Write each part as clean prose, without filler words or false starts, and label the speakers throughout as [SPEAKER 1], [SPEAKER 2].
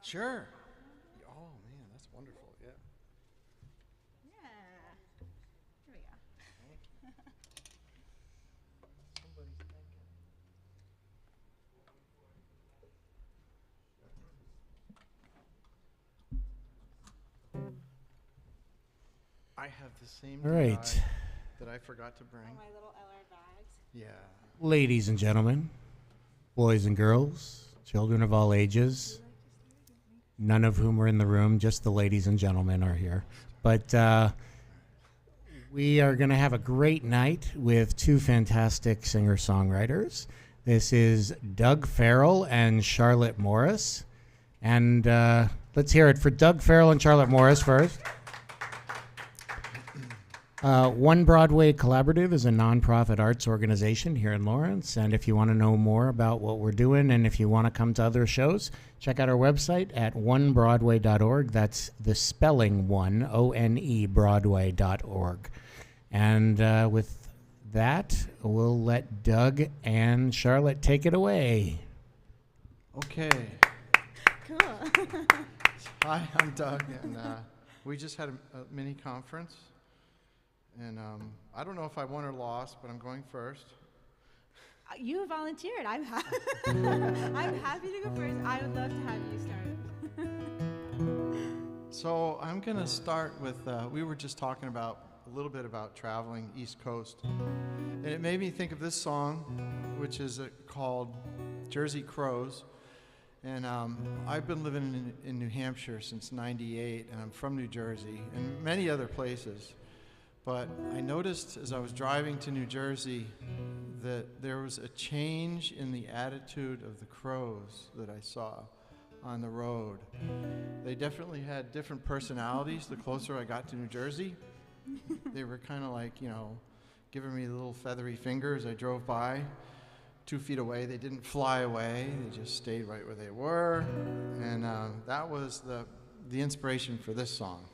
[SPEAKER 1] Sure. Oh, man, that's wonderful. Yeah.
[SPEAKER 2] Yeah. Here we go.
[SPEAKER 1] Somebody's thinking. I have the same
[SPEAKER 3] All right.
[SPEAKER 1] DI that I forgot to bring.
[SPEAKER 2] Oh, my little LR bags.
[SPEAKER 1] Yeah.
[SPEAKER 3] Ladies and gentlemen, boys and girls, children of all ages, none of whom are in the room, just the ladies and gentlemen are here. But we are going to have a great night with two fantastic singer-songwriters. This is Doug Farrell and Charlotte Morris. And let's hear it for Doug Farrell and Charlotte Morris first. One Broadway Collaborative is a nonprofit arts organization here in Lawrence, and if you want to know more about what we're doing and if you want to come to other shows, check out our website at onebroadway.org. That's the spelling one, O-N-E, Broadway.org. And with that, we'll let Doug and Charlotte take it away.
[SPEAKER 1] Okay.
[SPEAKER 2] Cool.
[SPEAKER 1] Hi, I'm Doug, and we just had a mini conference. And I don't know if I won or lost, but I'm going first.
[SPEAKER 2] You volunteered. I'm happy to go first. I would love to have you start.
[SPEAKER 1] So I'm going to start with, we were just talking about a little bit about traveling East Coast. And it made me think of this song, which is called Jersey Crows. And I've been living in New Hampshire since '98, and I'm from New Jersey and many other places. But I noticed as I was driving to New Jersey that there was a change in the attitude of the crows that I saw on the road. They definitely had different personalities the closer I got to New Jersey. They were kind of like, you know, giving me the little feathery fingers. I drove by 2 feet away. They didn't fly away. They just stayed right where they were. And that was the inspiration for this song.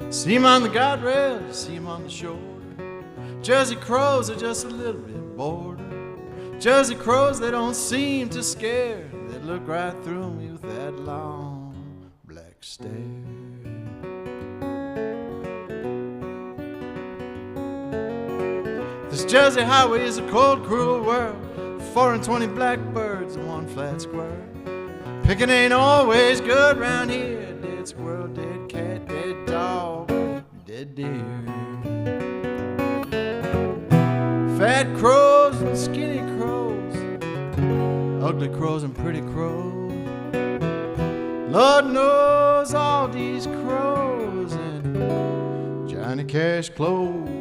[SPEAKER 1] See 'em on the guardrail, see 'em on the shore. Jersey crows are just a little bit bored. Jersey crows, they don't seem to scare. They look right through me with that long black stare. This Jersey highway is a cold, cruel world. 4 and 20 blackbirds and 1 flat squirrel. Picking ain't always good round here. Dead squirrel, dead cat, dead dog, dead deer. Fat crows and skinny crows, ugly crows and pretty crows. Lord knows all these crows in Johnny Cash clothes.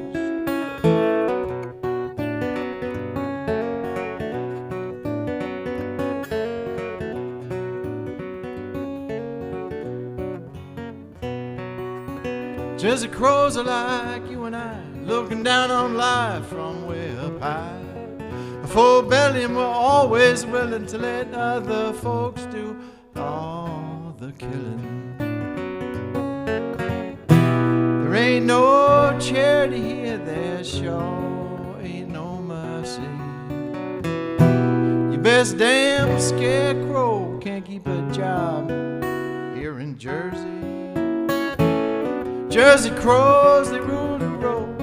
[SPEAKER 1] Jersey crows are like you and I, looking down on life from way up high. A full belly and we're always willing to let other folks do all the killing. There ain't no charity here, there sure ain't no mercy. Your best damn scarecrow can't keep a job here in Jersey. Jersey crows, they rule the road.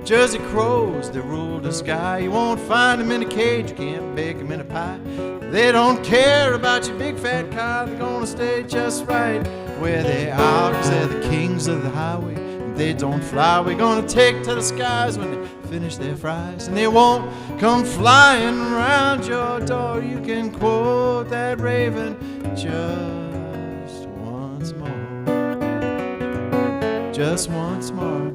[SPEAKER 1] Jersey crows, they rule the sky. You won't find them in a cage, you can't bake them in a pie. They don't care about your big fat car, they're gonna stay just right where they are, 'cause they're the kings of the highway. And they don't fly, we're gonna take to the skies when they finish their fries. And they won't come flying around your door. You can quote that raven just once more. Just once more.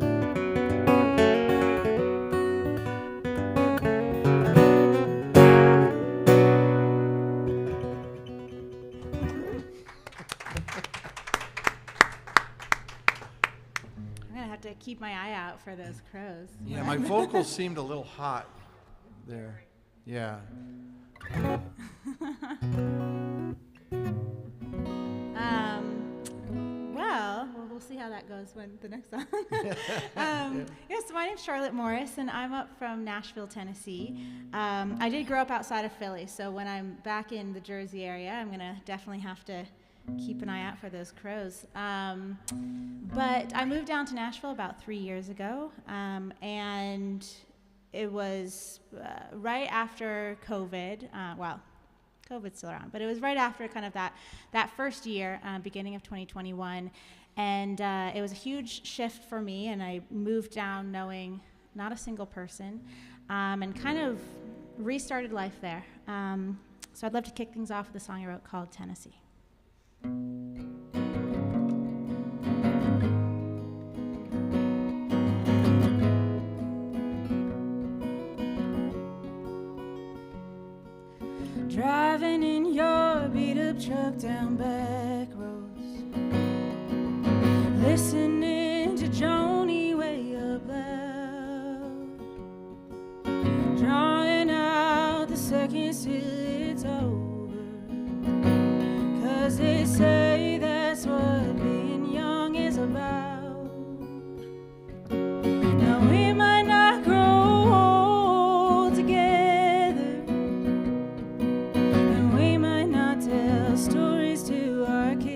[SPEAKER 2] I'm gonna have to keep my eye out for those crows.
[SPEAKER 1] Yeah, my vocals seemed a little hot there. Yeah.
[SPEAKER 2] Well, we'll see how that goes when the next song. Yes, my name's Charlotte Morris, and I'm up from Nashville, Tennessee. I did grow up outside of Philly, so when I'm back in the Jersey area, I'm gonna definitely have to keep an eye out for those crows. But I moved down to Nashville about 3 years ago, and it was right after COVID. Well, COVID's still around, but it was right after kind of that first year, beginning of 2021, and it was a huge shift for me, and I moved down knowing not a single person, and kind of restarted life there. So I'd love to kick things off with a song I wrote called Tennessee. Driving in your beat-up truck down back roads, listening to Joni way up loud, drawing out the seconds till it's over, 'cause they say that's what being young is about. Now we might not grow old together, and we might not tell stories to our kids,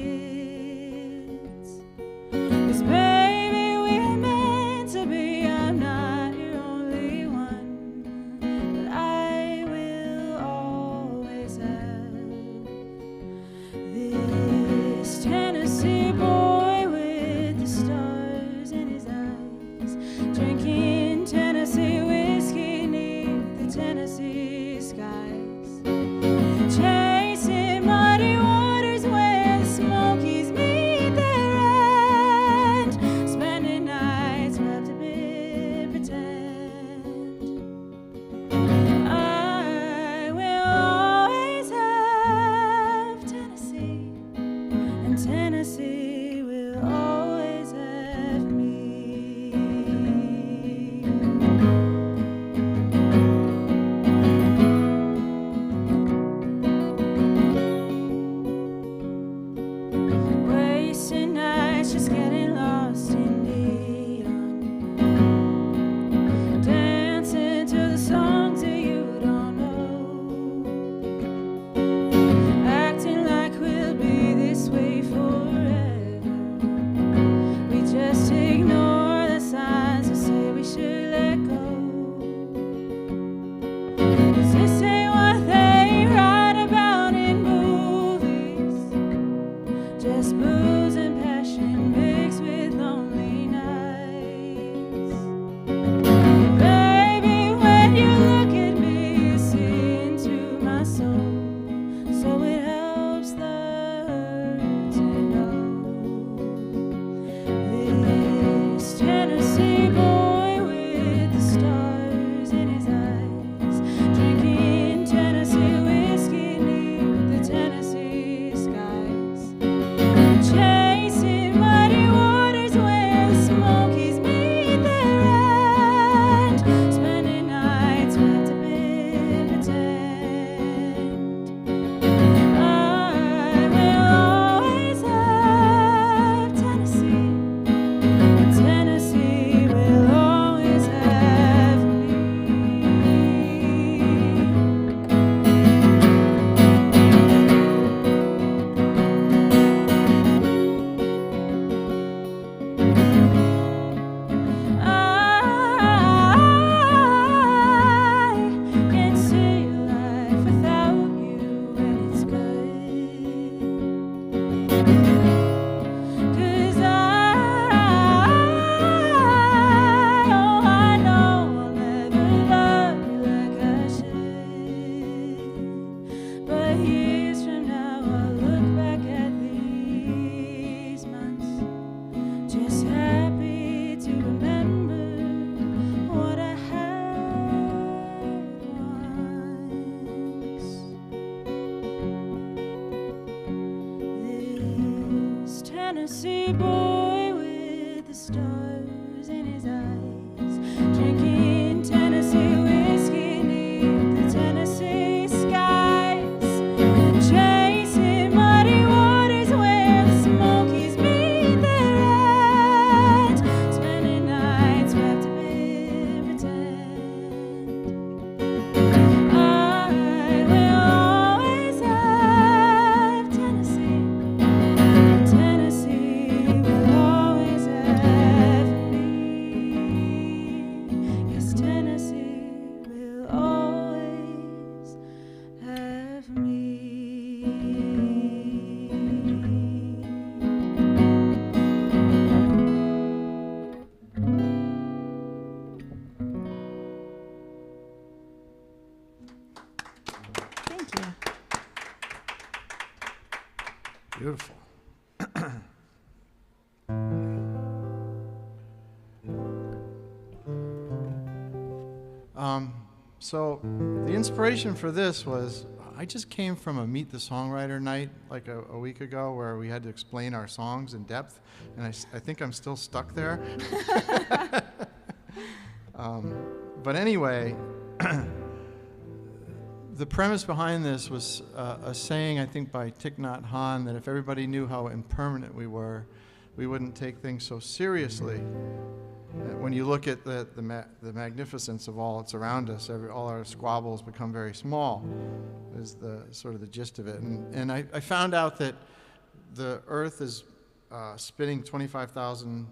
[SPEAKER 2] 'cause baby we're meant to be. I'm not your only one, but I will always have this Tennessee boy with the stars in his eyes, drinking Tennessee whiskey neath the Tennessee skies, chasing muddy waters where the Smokies meet their end, spending nights wrapped up in pretend. I will always have Tennessee, and Tennessee will always have me. Wasting nights just getting lost in neon, dancing to the songs that you don't know, acting like we'll be this way forever. We just ignore the signs that say we should let go, 'cause this ain't what they write about in movies, just booze and passion mixed with lonely nights. Baby, when you look at me, you see into my soul, so it helps the hurt to know this Tennessee boy with the stars in his eyes, drinking Tennessee whiskey neath the Tennessee skies, chasing muddy waters where the Smokies meet their end, spending nights wrapped up in pretend. I will always have Tennessee, and Tennessee will always have me. I can see life without you, and it's good, 'cause I know I'll never love you like I should, but years from now I'll look back at these months, just happy to remember what I had once. This Tennessee boy with the stars in his eyes, drinking Tennessee whiskey neath the Tennessee skies,
[SPEAKER 1] Beautiful. So the inspiration for this was I just came from a Meet the Songwriter night like a week ago where we had to explain our songs in depth, and I think I'm still stuck there. But anyway, the premise behind this was a saying, I think, by Thich Nhat Hanh, that if everybody knew how impermanent we were, we wouldn't take things so seriously. When you look at the magnificence of all that's around us, all our squabbles become very small, is the sort of the gist of it. And I found out that the Earth is spinning 25,000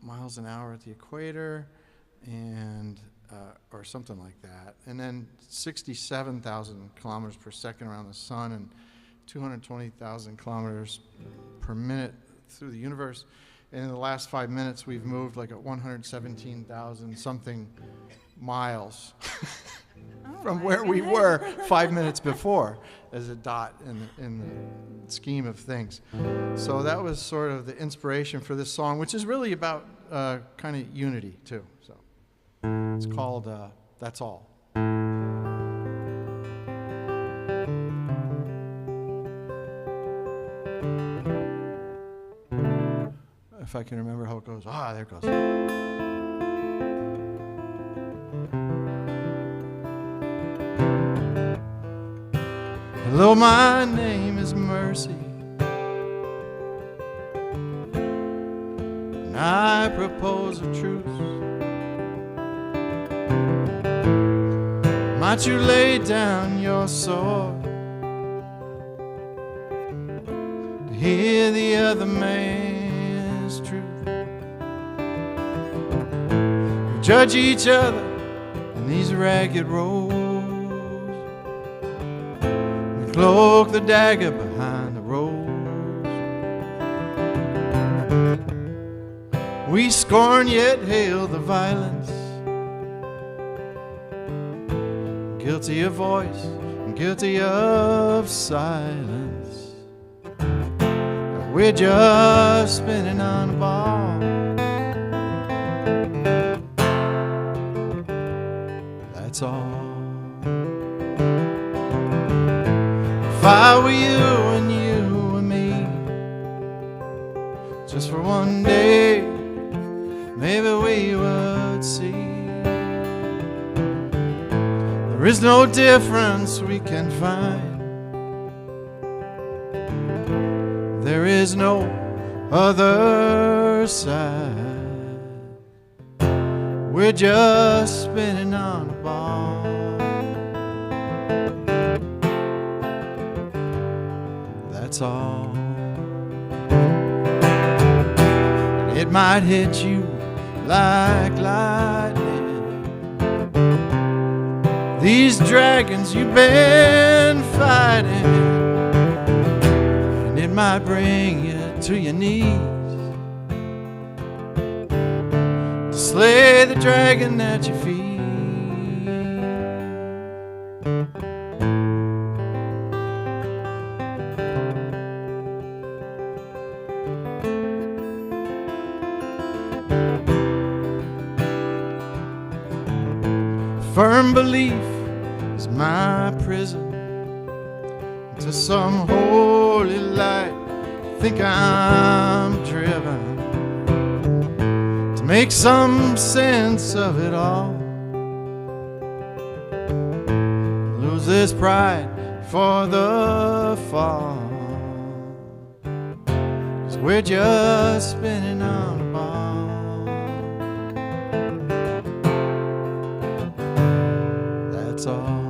[SPEAKER 1] miles an hour at the equator, and or something like that, and then 67,000 kilometers per second around the sun, and 220,000 kilometers per minute through the universe. And in the last 5 minutes, we've moved like at 117,000 something miles from where we were 5 minutes before as a dot in the scheme of things. So that was sort of the inspiration for this song, which is really about kind of unity too. So it's called That's All. If I can remember how it goes. Ah, there it goes. Hello, my name is Mercy, and I propose a truce. Might you lay down your sword to hear the other man's truth? We judge each other in these ragged roads. We cloak the dagger behind the rose. We scorn yet hail the violence, guilty of voice and guilty of silence. We're just spinning on a ball. That's all. If I were you and you were me, just for one day, maybe we would see there is no difference we can find. There is no other side. We're just spinning on a ball. That's all. It might hit you like lightning. These dragons you've been fighting, and it might bring you to your knees to slay the dragon at your feet. Firm belief is my prison. To some holy light, think I'm driven to make some sense of it all. Lose this pride for the fall, 'cause we're just spinning on a ball. That's all.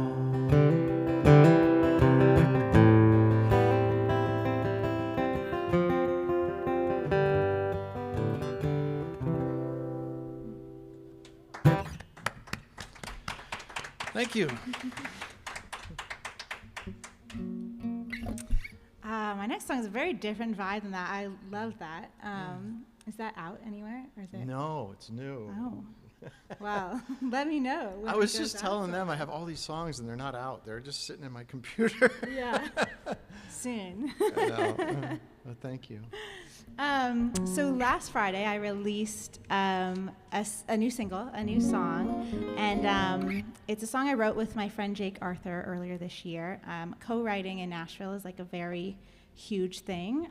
[SPEAKER 1] Thank you.
[SPEAKER 2] My next song is a very different vibe than that. I love that. Is that out anywhere, or is it?
[SPEAKER 1] No, it's new.
[SPEAKER 2] Oh, Wow. Let me know. when
[SPEAKER 1] I
[SPEAKER 2] it
[SPEAKER 1] was
[SPEAKER 2] goes
[SPEAKER 1] just
[SPEAKER 2] out.
[SPEAKER 1] telling them I have all these songs and they're not out. They're just sitting in my computer.
[SPEAKER 2] Yeah. Soon.
[SPEAKER 1] I know. Well, thank you.
[SPEAKER 2] So last Friday, I released a new single, a new song, and it's a song I wrote with my friend Jake Arthur earlier this year. Co-writing in Nashville is like a very huge thing.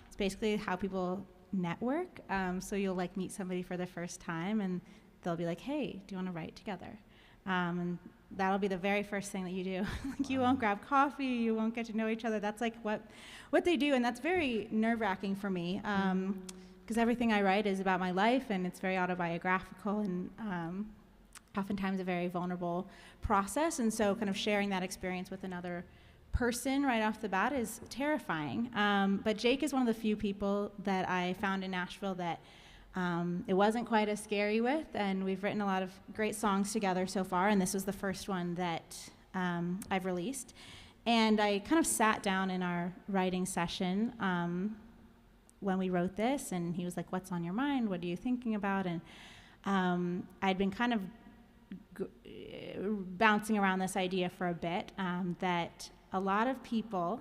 [SPEAKER 2] It's basically how people network. So you'll like meet somebody for the first time, and they'll be like, "Hey, do you want to write together?" And that'll be the very first thing that you do. Like, you won't grab coffee, you won't get to know each other. That's like what they do, and that's very nerve-wracking for me, because everything I write is about my life, and it's very autobiographical, and oftentimes a very vulnerable process, and so kind of sharing that experience with another person right off the bat is terrifying. But Jake is one of the few people that I found in Nashville that it wasn't quite as scary with, and we've written a lot of great songs together so far, and this was the first one that I've released. And I kind of sat down in our writing session when we wrote this, and he was like, "What's on your mind? What are you thinking about?" And I'd been kind of bouncing around this idea for a bit, that a lot of people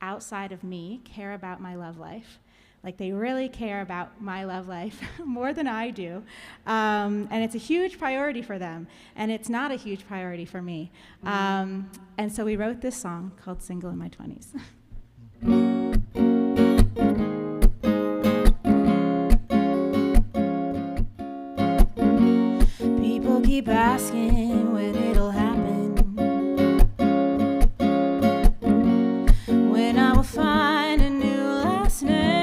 [SPEAKER 2] outside of me care about my love life. Like, they really care about my love life more than I do. And it's a huge priority for them. And it's not a huge priority for me. And so we wrote this song called Single in My 20s. People keep asking when it'll happen, when I will find a new last name.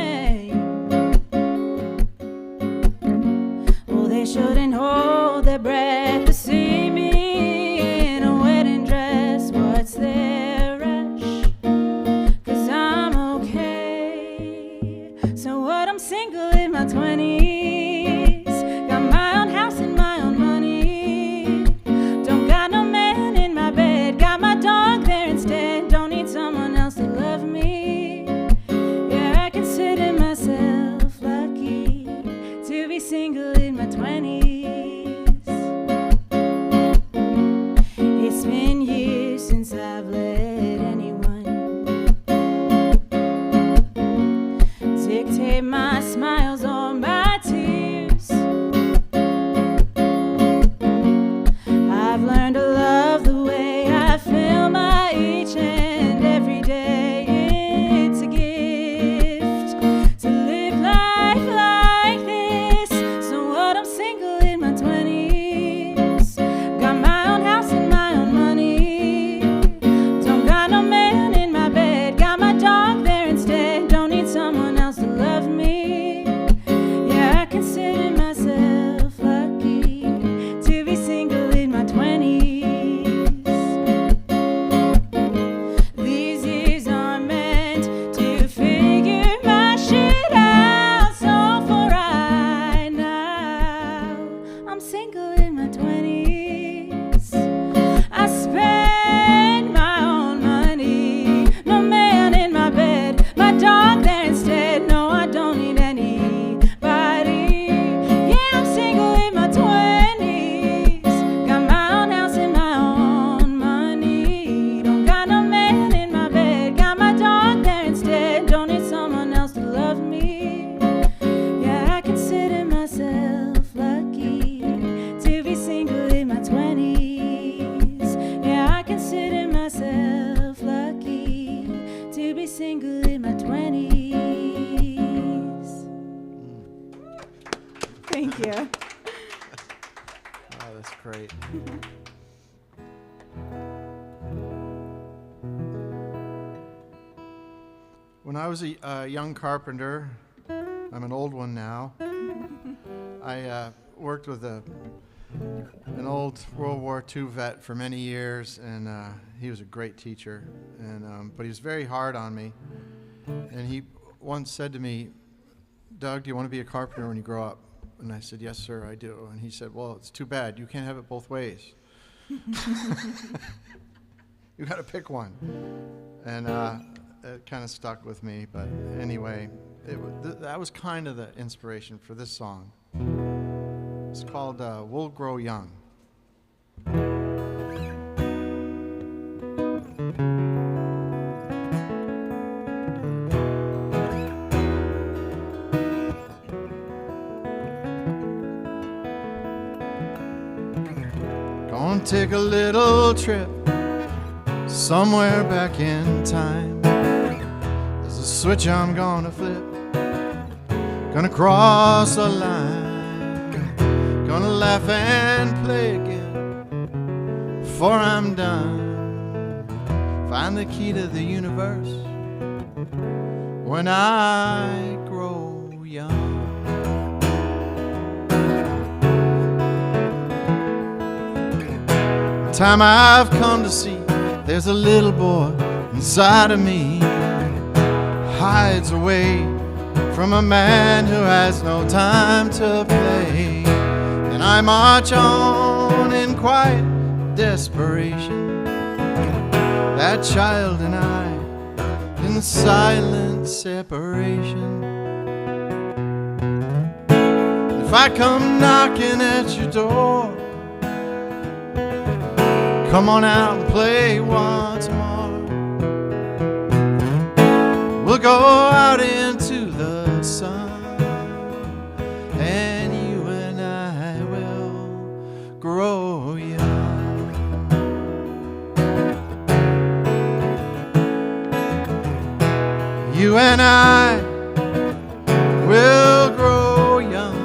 [SPEAKER 2] They shouldn't hold their breath to see me in a wedding dress. What's their rush? 'Cause I'm okay. So what, I'm single in my 20s. Got my own house and my own money. Don't got no man in my bed. Got my dog there instead. Don't need someone else to love me. Yeah, I consider myself lucky to be single in my 20s. It's been years since I've let anyone dictate my smiles or my tears. I've learned to love the way I feel my each and every day. It's a gift to live life like this. So what, I'm single in my 20s. Got my own house and my own money. Don't got no man in my bed. Got my dog there instead. Don't need someone else to love me. Yeah, I consider myself lucky to be single in my 20s. These years are meant to figure my shit out. So for right now, I'm single in my 20s. I spend my own money. No man in my bed. My dog there instead. No, I don't need anybody. Yeah, I'm single in my 20s. Got my own house and my own money. Don't got no man in my bed. Got my dog there instead. Don't need someone else to love me. Yeah, I consider myself lucky to be single in my 20s. Yeah, I consider myself lucky to be single in my 20s. Thank you.
[SPEAKER 1] Oh, that's great. When I was a young carpenter, I'm an old one now. I worked with an old World War II vet for many years, and he was a great teacher. And but he was very hard on me. And he once said to me, "Doug, do you want to be a carpenter when you grow up?" And I said, "Yes, sir, I do." And he said, "Well, it's too bad. You can't have it both ways. You got to pick one." And it kind of stuck with me. But anyway, that was kind of the inspiration for this song. It's called We'll Grow Young. Gonna take a little trip somewhere back in time. There's a switch I'm gonna flip, gonna cross a line, gonna laugh and play again before I'm done. Find the key to the universe when I grow young. Time I've come to see there's a little boy inside of me, hides away from a man who has no time to play. And I march on in quiet desperation, that child and I in silent separation. If I come knocking at your door, come on out and play once more. We'll go out into the sun, and you and I will grow young. You and I will grow young.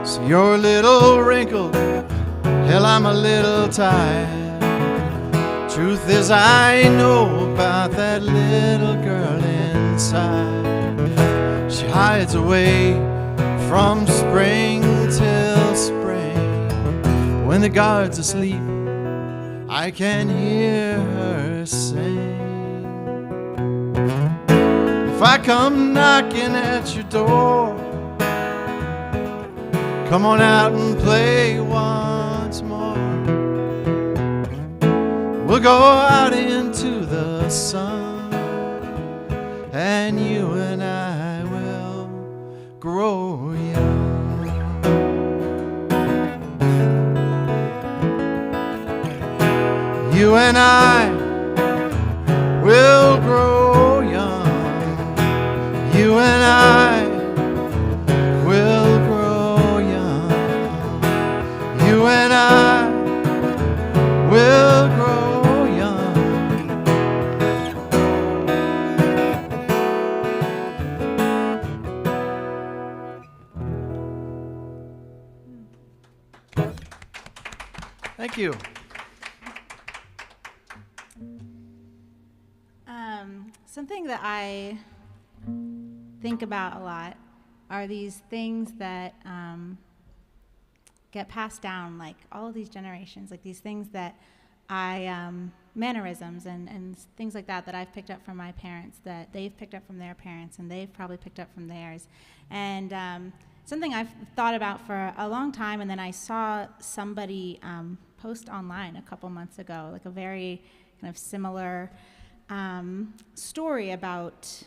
[SPEAKER 1] So you're a little wrinkled, hell, I'm a little tired. Truth is, I know about that little girl inside. She hides away from spring till spring. When the guard's asleep, I can hear her sing. If I come knocking at your door, come on out and play once more. We'll go out into the sun, and you and I will grow young. You and I will grow young. You and I will grow young. You and I will grow young. Thank you.
[SPEAKER 2] Something that I think about a lot are these things that get passed down, like all of these generations, like these things that mannerisms and things like that I've picked up from my parents, that they've picked up from their parents, and they've probably picked up from theirs. And something I've thought about for a long time, and then I saw somebody post online a couple months ago, like a very kind of similar story about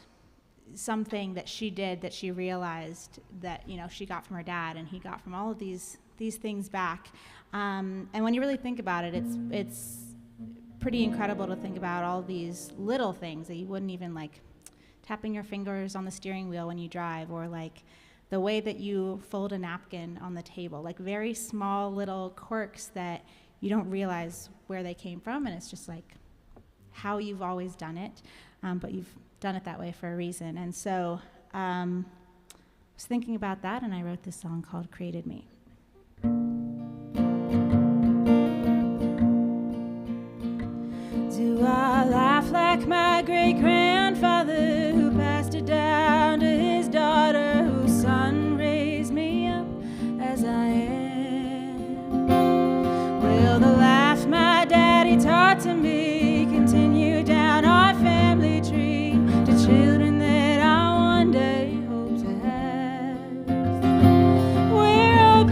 [SPEAKER 2] something that she did that she realized that, you know, she got from her dad, and he got from all of these things back. And when you really think about it, it's pretty incredible to think about all these little things that you wouldn't even, like tapping your fingers on the steering wheel when you drive, or like the way that you fold a napkin on the table, like very small little quirks that you don't realize where they came from, and it's just like how you've always done it, but you've done it that way for a reason. And so I was thinking about that, and I wrote this song called Created Me. Do I laugh like my great-grandfather who passed it down to his daughter, whose son raised me up as I am? Will the laugh my daddy taught to me continue down our family tree to children that I one day hope to have? We're all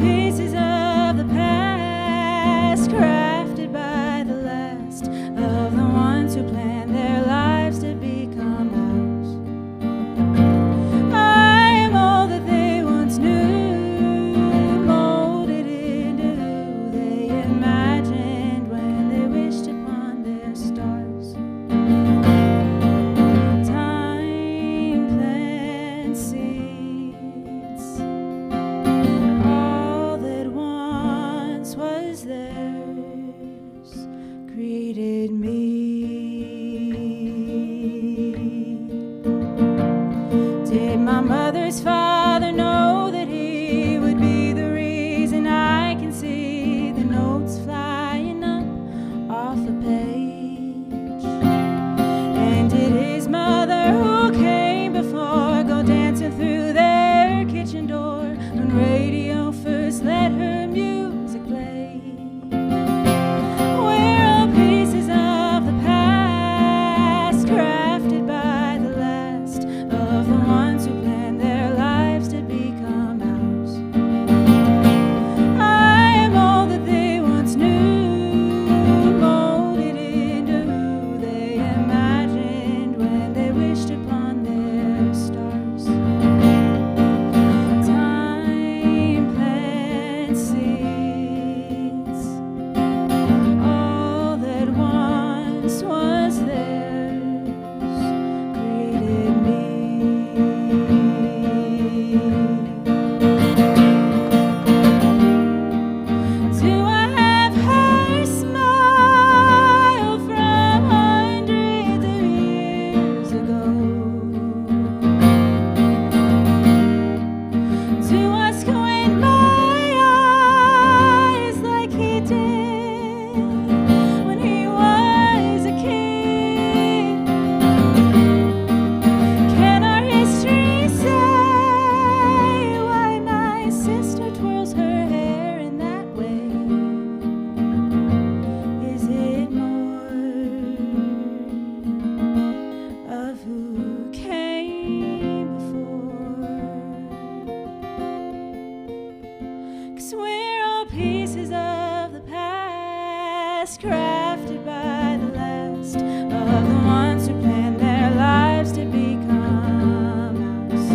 [SPEAKER 2] pieces of the past, crafted by the last of the ones who planned their lives to become ours.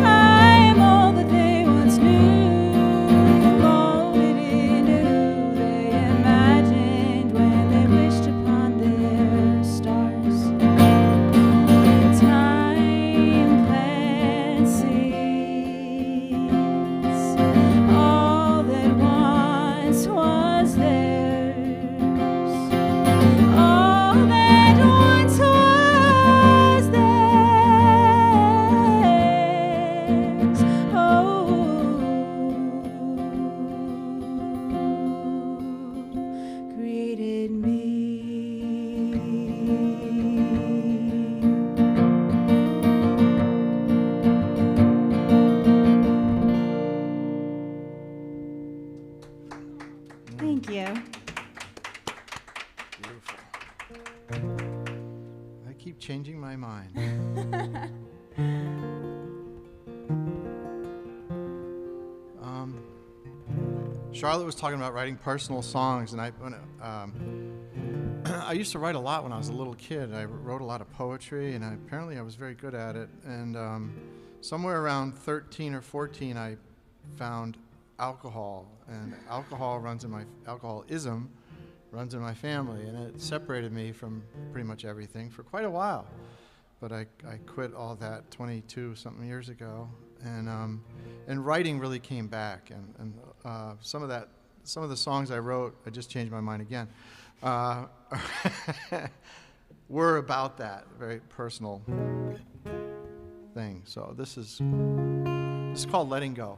[SPEAKER 2] I am all that they once knew, molded into who they imagined when they wished upon their stars. Time plants seeds, all that once was theirs, all that once was theirs. Oh, created me. Thank you.
[SPEAKER 1] Beautiful. I keep changing my mind. Charlotte was talking about writing personal songs, and I used to write a lot when I was a little kid. I wrote a lot of poetry, and apparently I was very good at it. And somewhere around 13 or 14, I found alcohol, and alcoholism runs in my family, and it separated me from pretty much everything for quite a while. But I quit all that 22 something years ago, and writing really came back, and some of the songs I wrote, I just changed my mind again, were about that very personal thing. So this is called Letting Go.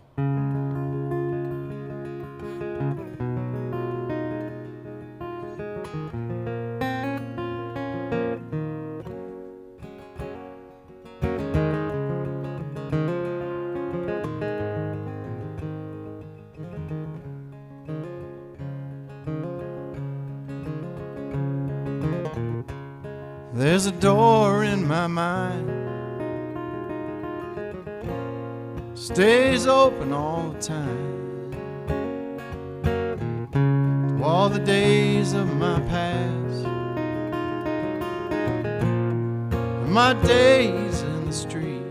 [SPEAKER 1] There's a door in my mind, stays open all the time, to all the days of my past, and my days in the street,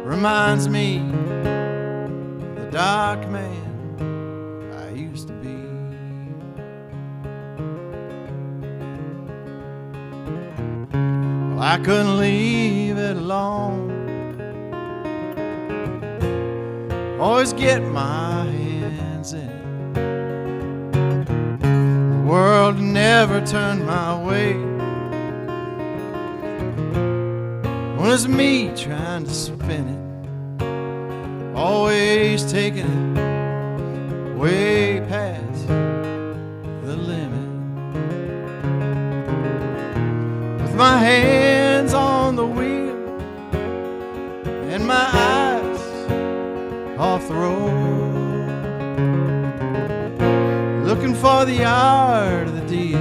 [SPEAKER 1] reminds me of the dark man I used to be. I couldn't leave it alone, always get my hands in it. The world never turned my way, when it's me trying to spin it, always taking it way past the limit. With my hands on the wheel and my eyes off the road, looking for the art of the deal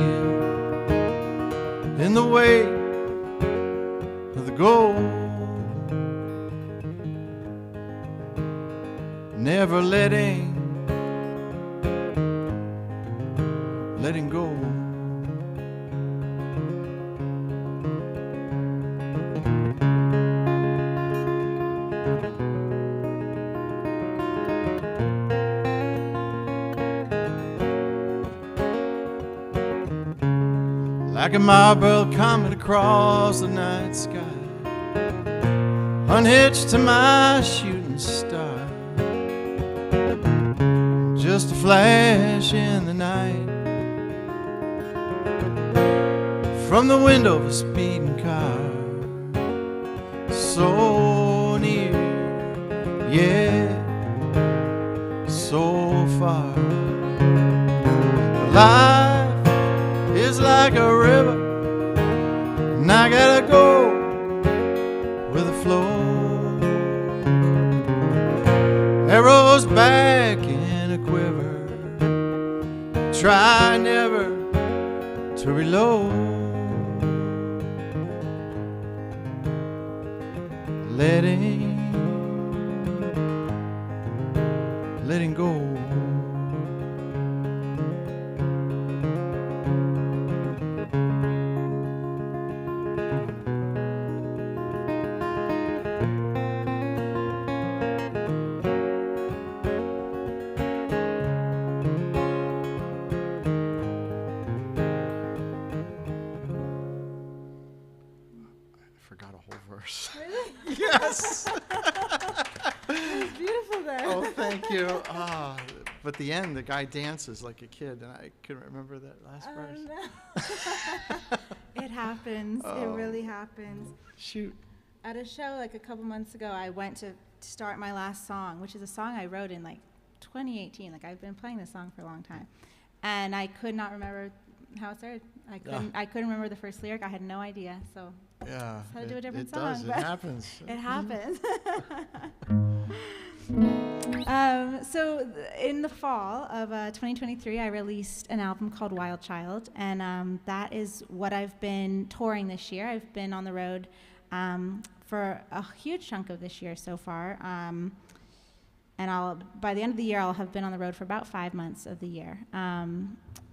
[SPEAKER 1] in the way of the gold, never letting go. Like a marble coming across the night sky, unhitched to my shooting star, just a flash in the night, from the window of a speeding car, so near, yeah, so far. Life is like a river, and I gotta go with the flow. Arrows back in a quiver, try never to reload. letting go. Forgot a whole verse.
[SPEAKER 2] Really?
[SPEAKER 1] Yes.
[SPEAKER 2] It's beautiful there.
[SPEAKER 1] Oh, thank you. But the end, the guy dances like a kid, and I couldn't remember that last verse.
[SPEAKER 2] No. It happens. It
[SPEAKER 1] Oh.
[SPEAKER 2] really happens.
[SPEAKER 1] Shoot.
[SPEAKER 2] At a show like a couple months ago, I went to start my last song, which is a song I wrote in like 2018. Like I've been playing this song for a long time, and I could not remember how it started. I couldn't remember the first lyric. I had no idea. So
[SPEAKER 1] Yeah.
[SPEAKER 2] Had to do a different
[SPEAKER 1] it
[SPEAKER 2] song,
[SPEAKER 1] does. It
[SPEAKER 2] but
[SPEAKER 1] happens.
[SPEAKER 2] it happens. In the fall of 2023, I released an album called Wild Child, and that is what I've been touring this year. I've been on the road for a huge chunk of this year so far, and by the end of the year, I'll have been on the road for about 5 months of the year,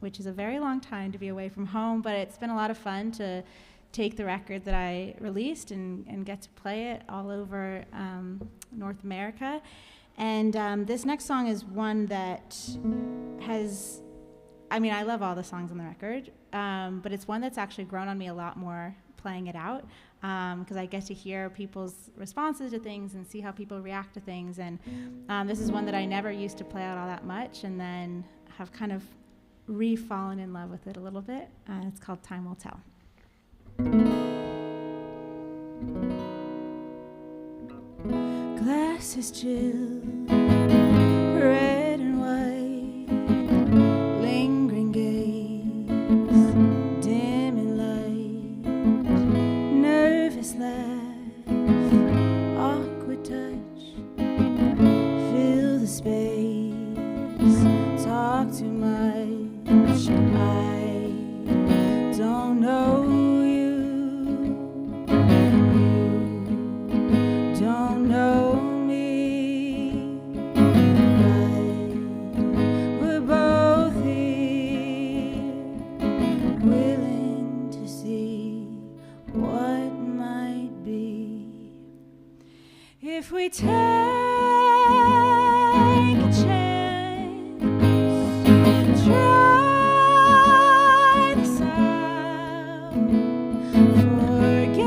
[SPEAKER 2] which is a very long time to be away from home, but it's been a lot of fun to take the record that I released and get to play it all over North America. And this next song is one that has, I mean, I love all the songs on the record, but it's one that's actually grown on me a lot more playing it out, because I get to hear people's responses to things and see how people react to things. And this is one that I never used to play out all that much, and then have kind of re-fallen in love with it a little bit. It's called Time Will Tell. Glass is chill, red and white, lingering gaze, dimming light, nervous laugh, awkward touch, fill the space, talk too much, I don't know you, don't know me, but we're both here, willing to see what might be if we take a chance, try this out, forget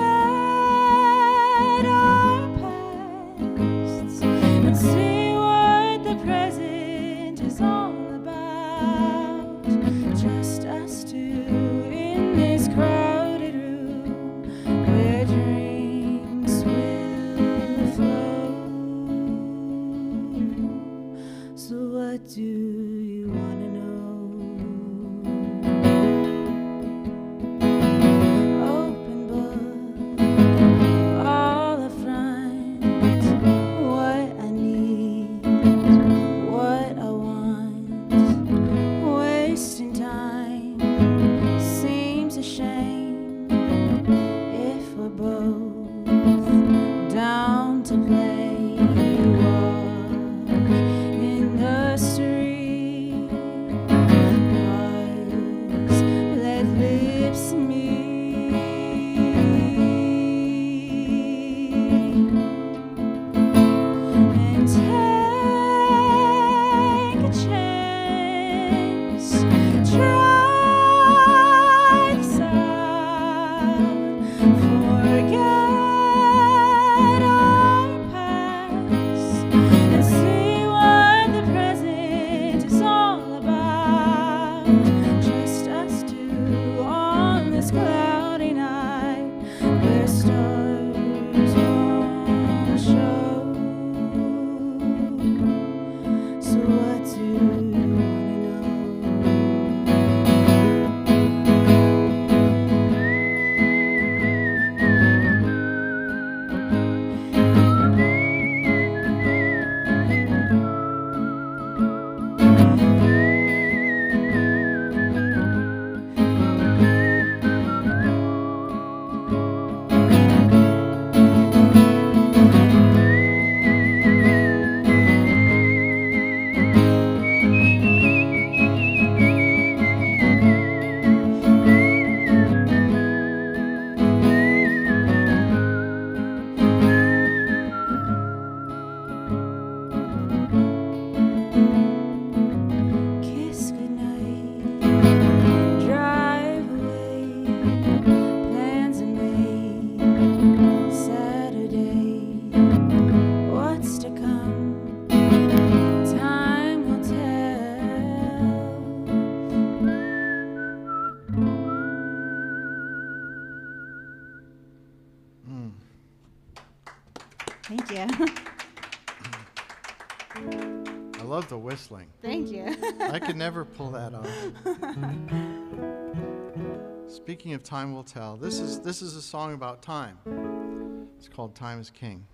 [SPEAKER 2] our pasts, and see what the present is all about. Just us two in this crowded room where dreams will flow. So what do you want to know? Open book, all up front, what I need, what I want, wasting time seems a shame if we're both down to play. You walk in the street
[SPEAKER 1] I love the whistling.
[SPEAKER 2] Thank you.
[SPEAKER 1] I could never pull that off. Speaking of Time Will Tell, this is a song about time. It's called Time is King.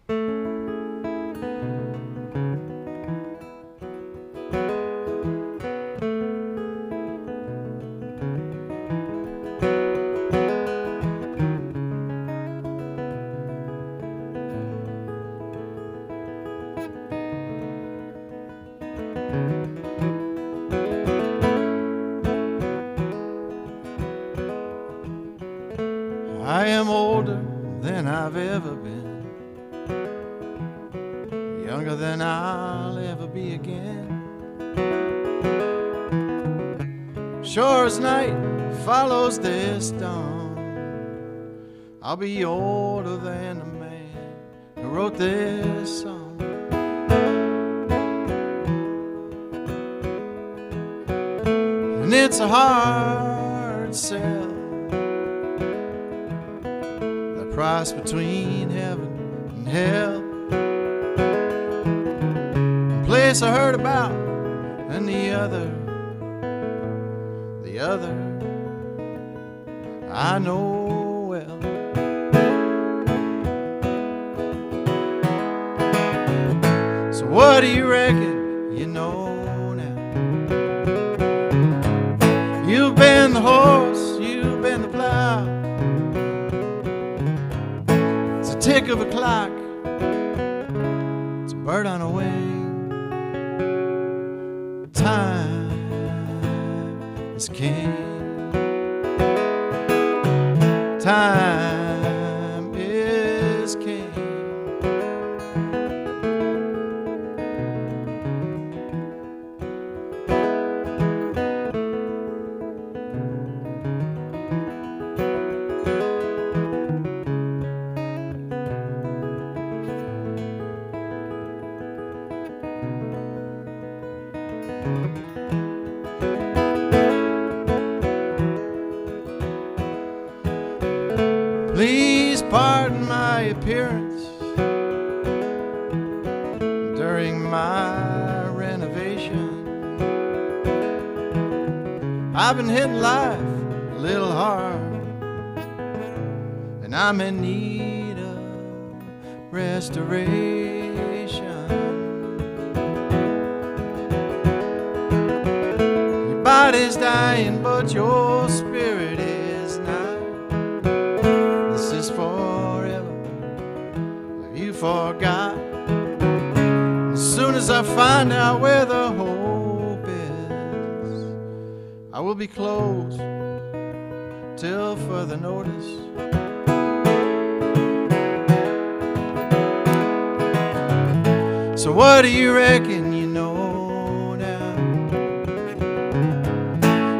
[SPEAKER 1] I am older than I've ever been, younger than I'll ever be again. Sure as night follows this dawn, I'll be older than the man who wrote this song. And it's a hard sell, price between heaven and hell, a place I heard about, and the other I know well. So what do you reckon you know now? You've been the horse, you've been the plow, tick of a clock, it's a bird on a wing. Time is king. Time is king. Please pardon my appearance during my renovation. I've been hitting life a little hard, and I'm in need of restoration. Your body's dying, but your spirit is not. This is forever. Have you forgot? As soon as I find out where the hope is, I will be closed till further notice. So what do you reckon you know now?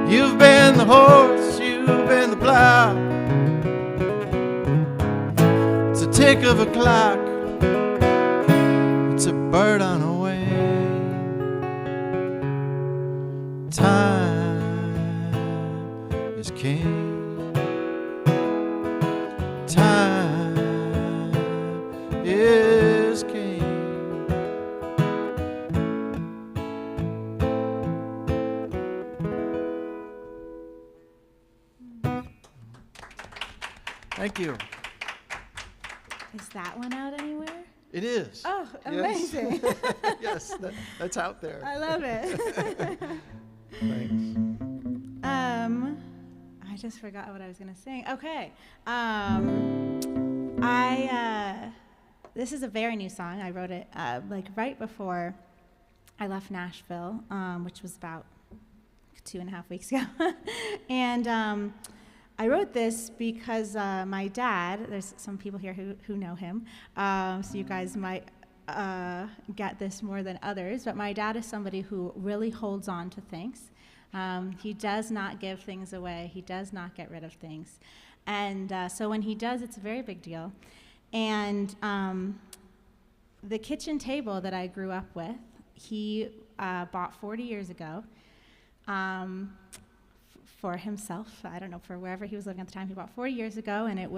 [SPEAKER 1] You've been the horse, you've been the plow, it's a tick of a clock, it's a bird on a wing. Time is king. Time is king. Thank you.
[SPEAKER 2] Is that one out anywhere?
[SPEAKER 1] It is.
[SPEAKER 2] Oh,
[SPEAKER 1] Yes.
[SPEAKER 2] amazing.
[SPEAKER 1] Yes, that's out there.
[SPEAKER 2] I love it.
[SPEAKER 1] Thanks.
[SPEAKER 2] I just forgot what I was going to sing. Okay. This is a very new song. I wrote it like right before I left Nashville, which was about 2.5 weeks ago. And I wrote this because my dad, there's some people here who know him, so you guys might get this more than others, but my dad is somebody who really holds on to things. He does not give things away. He does not get rid of things. And so when he does, it's a very big deal. And the kitchen table that I grew up with, he bought 40 years ago. For himself, I don't know, for wherever he was living at the time, he bought 40 years ago, and it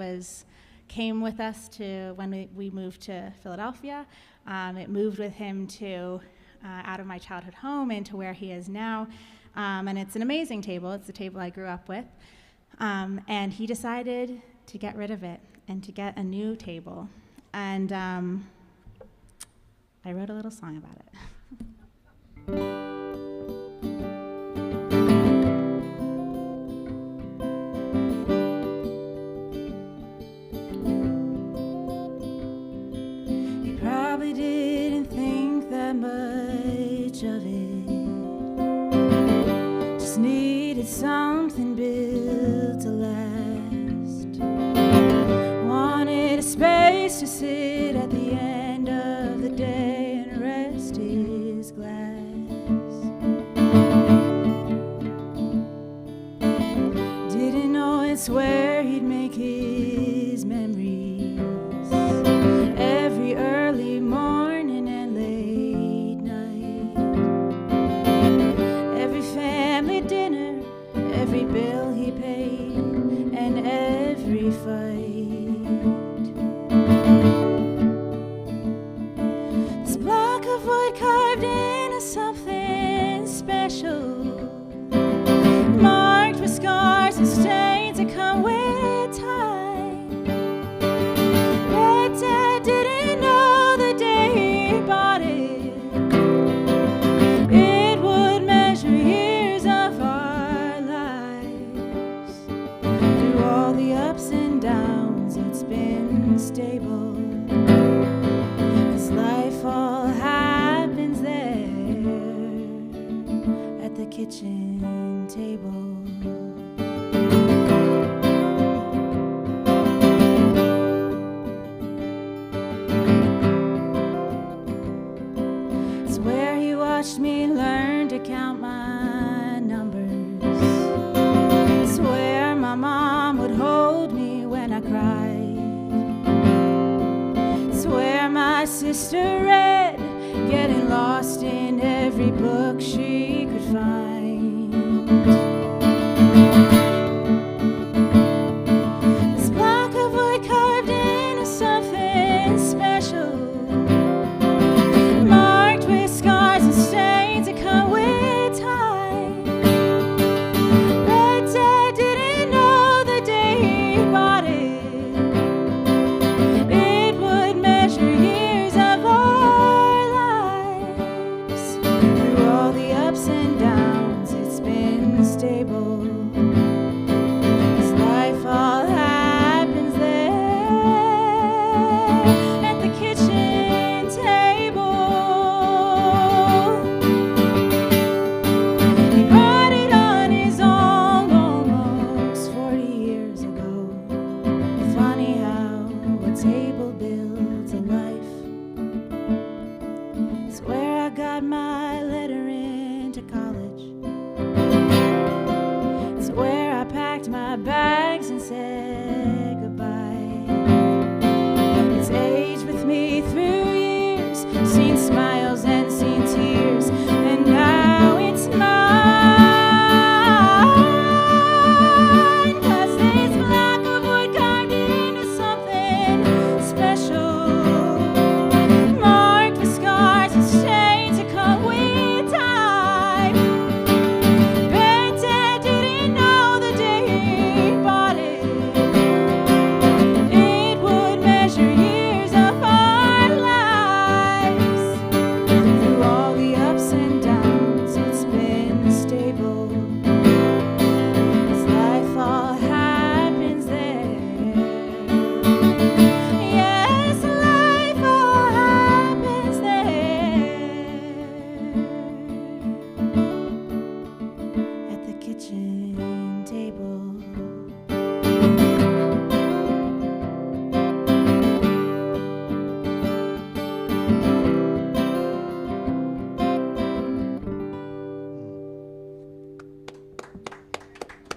[SPEAKER 2] came with us to when we moved to Philadelphia. It moved with him to out of my childhood home into where he is now. And it's an amazing table. It's the table I grew up with. And he decided to get rid of it and to get a new table. And I wrote a little song about it. He probably didn't think that much of it. Just needed something built to last. Wanted a space to sit at the end of the day and rest his glass. Didn't know it's where he'd make his memories. Every early morning and late night. Every family dinner, every bill he paid, and every fight. This block of wood carved into something special, marked with scars and stains that come with time. But Dad didn't know the day he bought it. It would measure years of our lives. Through all the ups and downs, it's been stable. 'Cause life all happens there at the kitchen table. It's where he watched me learn to count my numbers. It's where my mom would hold me when I cried. It's where my sister read, getting lost in every book she could find. This block of wood carved into something special, marked with scars and stains that come with time. But Dad didn't know the day he bought it. It would measure years of our lives. Through all the ups and downs, it's been stable. 'Cause life all happens there at the kitchen table. He brought it on his own almost 40 years ago. Funny how a table builds a life. It's where I got my letter into college. It's where I packed my bags and said goodbye. It's aged with me through years, seen smiles and seen tears, and now it's mine. 'Cause this block of wood carved into something special, marked with scars and stains that come with time. But Dad didn't know the day he bought it. It would measure years of our lives. Through all the ups and downs, it's been stable. 'Cause life all happens there. Yes, life all happens there at the kitchen table.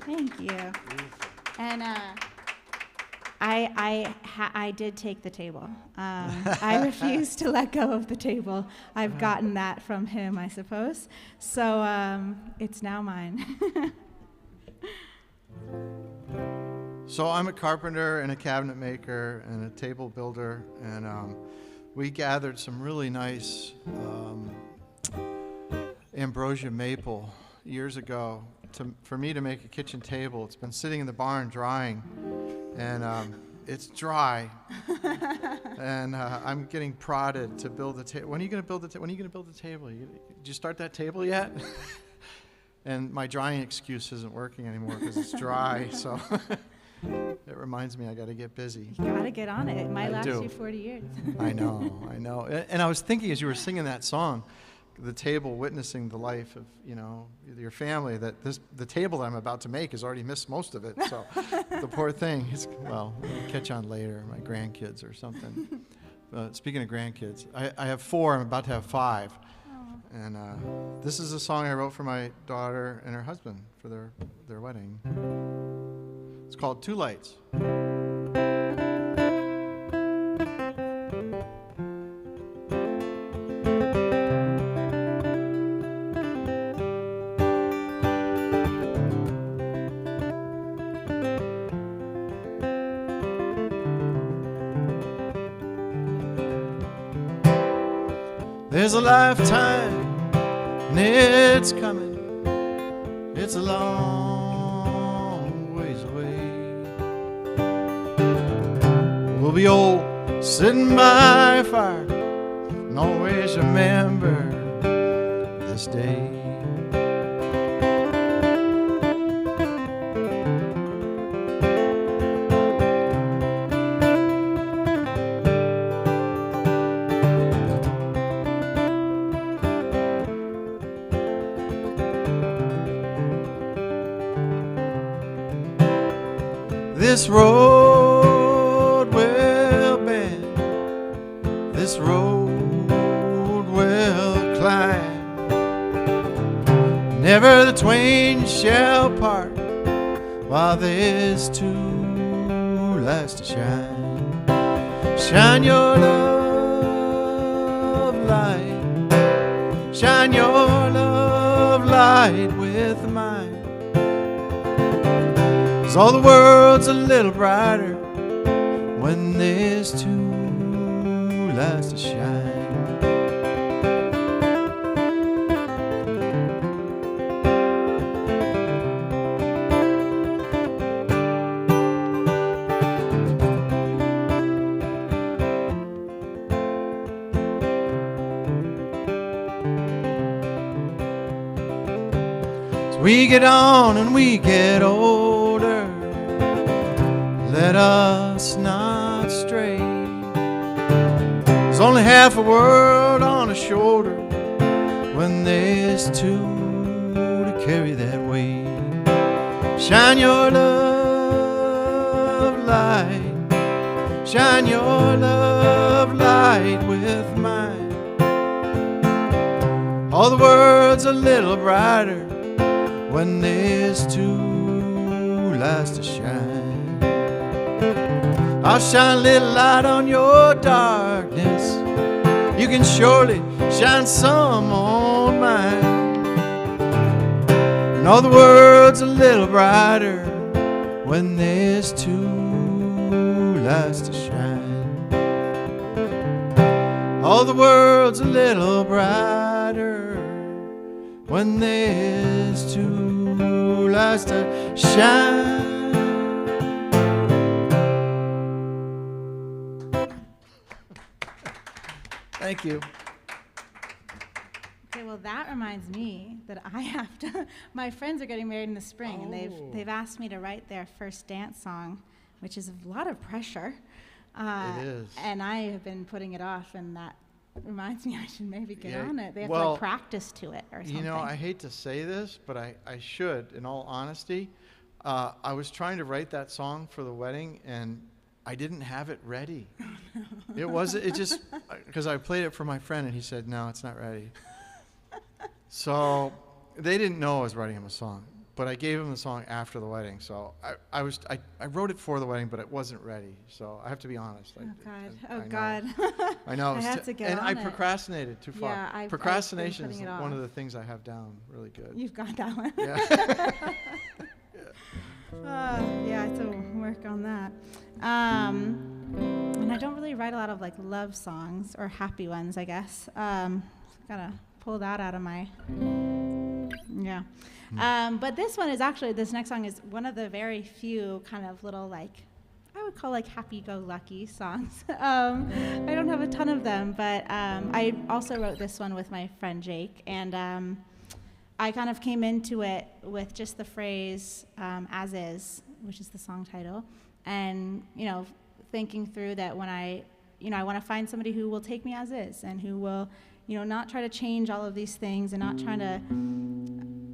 [SPEAKER 2] Thank you. And I did take the table. I refuse to let go of the table. I've gotten that from him, I suppose. So it's now mine.
[SPEAKER 1] So I'm a carpenter and a cabinet maker and a table builder, and we gathered some really nice ambrosia maple years ago for me to make a kitchen table. It's been sitting in the barn drying, and it's dry. And I'm getting prodded to build a table. When are you going to build the When are you going to build the table? Did you start that table yet? And my drying excuse isn't working anymore because it's dry. So it reminds me I got to get busy.
[SPEAKER 2] You got to get on it. It might last
[SPEAKER 1] do.
[SPEAKER 2] you 40 years.
[SPEAKER 1] I know. And I was thinking as you were singing that song, the table witnessing the life of, your family, that the table that I'm about to make has already missed most of it. So the poor thing is, we'll catch on later, my grandkids or something. Speaking of grandkids, I have 4, I'm about to have 5. And this is a song I wrote for my daughter and her husband for their wedding. It's called Two Lights. There's a lifetime, and it's coming. It's a long ways away. We'll be old, sitting by a fire, and always remember this day. This road will bend, this road will climb. Never the twain shall part while there's two lights to shine. Shine your love light, shine your love light with mine. 'Cause all the world's a little brighter when there's two lights to shine. So we get on and we get older, let us not stray. There's only half a world on a shoulder when there's two to carry that weight. Shine your love light, shine your love light with mine. All the world's a little brighter when there's two lights to shine. I'll shine a little light on your darkness. You can surely shine some on mine. And all the world's a little brighter when there's two lights to shine. All the world's a little brighter when there's two lights to shine. Thank you.
[SPEAKER 2] Okay, well that reminds me that I have to. My friends are getting married in the spring, and they've asked me to write their first dance song, which is a lot of pressure.
[SPEAKER 1] It is.
[SPEAKER 2] And I have been putting it off, and that reminds me I should maybe get on it. They have to
[SPEAKER 1] well,
[SPEAKER 2] practice to it or something.
[SPEAKER 1] I hate to say this, but I should, in all honesty. I was trying to write that song for the wedding, and I didn't have it ready. It wasn't, it just, because I played it for my friend and he said, no, it's not ready. So they didn't know I was writing him a song, but I gave him the song after the wedding. So I wrote it for the wedding, but it wasn't ready. So I have to be honest.
[SPEAKER 2] Oh God.
[SPEAKER 1] I know.
[SPEAKER 2] I had to get
[SPEAKER 1] and
[SPEAKER 2] on
[SPEAKER 1] I
[SPEAKER 2] it.
[SPEAKER 1] procrastinated too far.
[SPEAKER 2] Yeah,
[SPEAKER 1] Procrastination
[SPEAKER 2] I've been
[SPEAKER 1] is
[SPEAKER 2] putting it
[SPEAKER 1] one
[SPEAKER 2] off.
[SPEAKER 1] of the things I have down really good.
[SPEAKER 2] You've got that one.
[SPEAKER 1] Yeah.
[SPEAKER 2] Yeah, I have to work on that. And I don't really write a lot of like love songs or happy ones, I guess. Gotta pull that out of my Yeah. But this one is actually, this next song is one of the very few kind of little, like, I would call like happy-go-lucky songs. I don't have a ton of them, but I also wrote this one with my friend Jake, and I kind of came into it with just the phrase "as is," which is the song title, and thinking through that when I want to find somebody who will take me as is and who will, not try to change all of these things and not trying to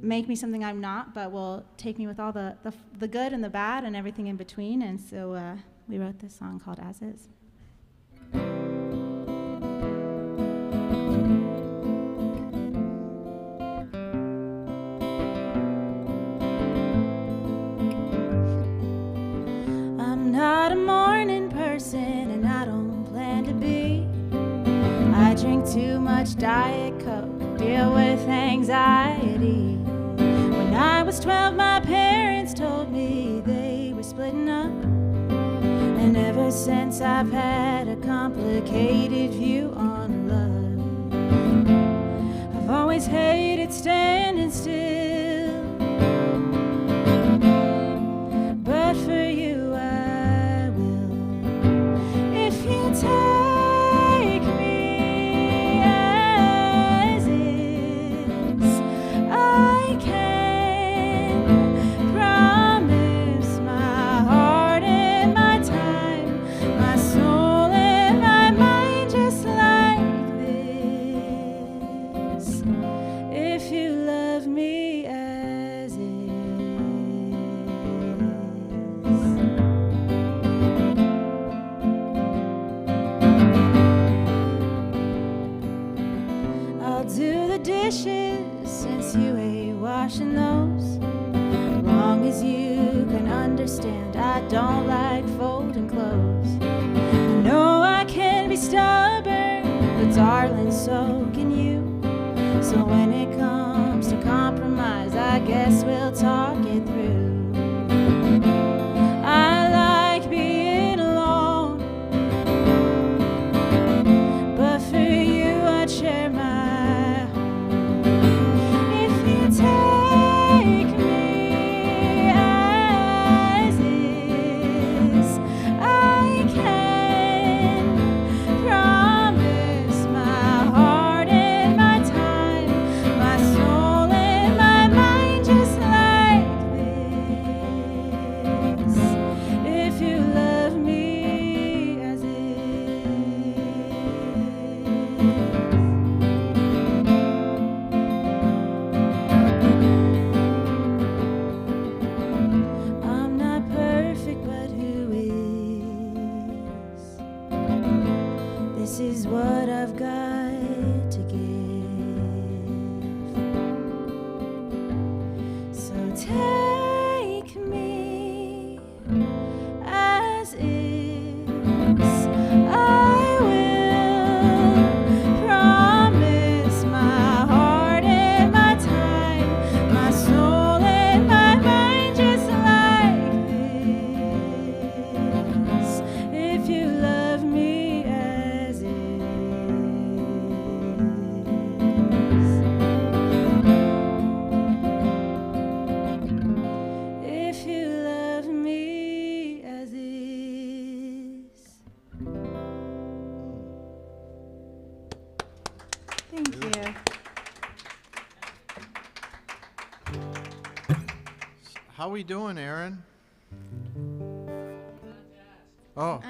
[SPEAKER 2] make me something I'm not, but will take me with all the good and the bad and everything in between. And so we wrote this song called As Is. I'm not a morning person and I don't plan to be. I drink too much Diet Coke, deal with anxiety. When I was 12, my parents told me they were splitting up. And ever since I've had a complicated view on love. I've always hated standing still. But for you I will. If you take me as is, I can promise my heart and my time, my soul and my mind, just like this. If you love me as is. I'll do the dishes since you ain't washing those. As long as you can understand, I don't like folding clothes. I know I can be stubborn, but darling, so can you. So when it comes to compromise, I guess we'll talk it through. I like being alone, but for you I'd share my home. If you take me as is, I can promise my heart and my time, my soul and my mind, just like this. If you love me as is. I'm not perfect, but who is? This is what I've got to give. So take me as is. I will promise my heart and my time, my soul and my mind, just like this. If you love me as is. If you love me as is. Thank you.
[SPEAKER 1] How we doing, Aaron? Oh.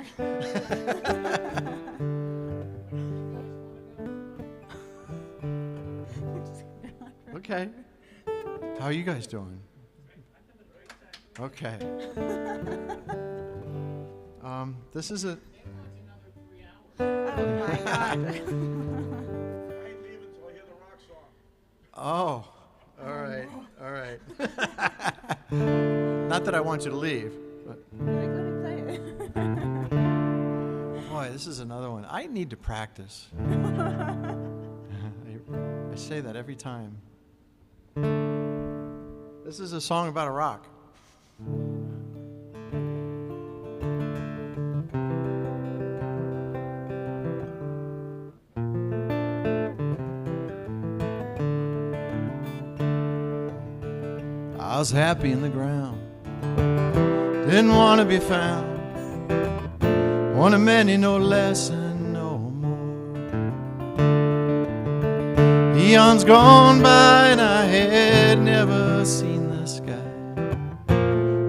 [SPEAKER 1] Okay. How are you guys doing? Okay. This is a.
[SPEAKER 2] Oh my God.
[SPEAKER 1] Oh. All right. All right. Not that I want you to leave, but
[SPEAKER 2] Like, let me play it.
[SPEAKER 1] boy, this is another one. I need to practice. I say that every time. This is a song about a rock. I was happy in the ground. Didn't want to be found. One of many, no less and no more. Eons gone by and I had never seen the sky.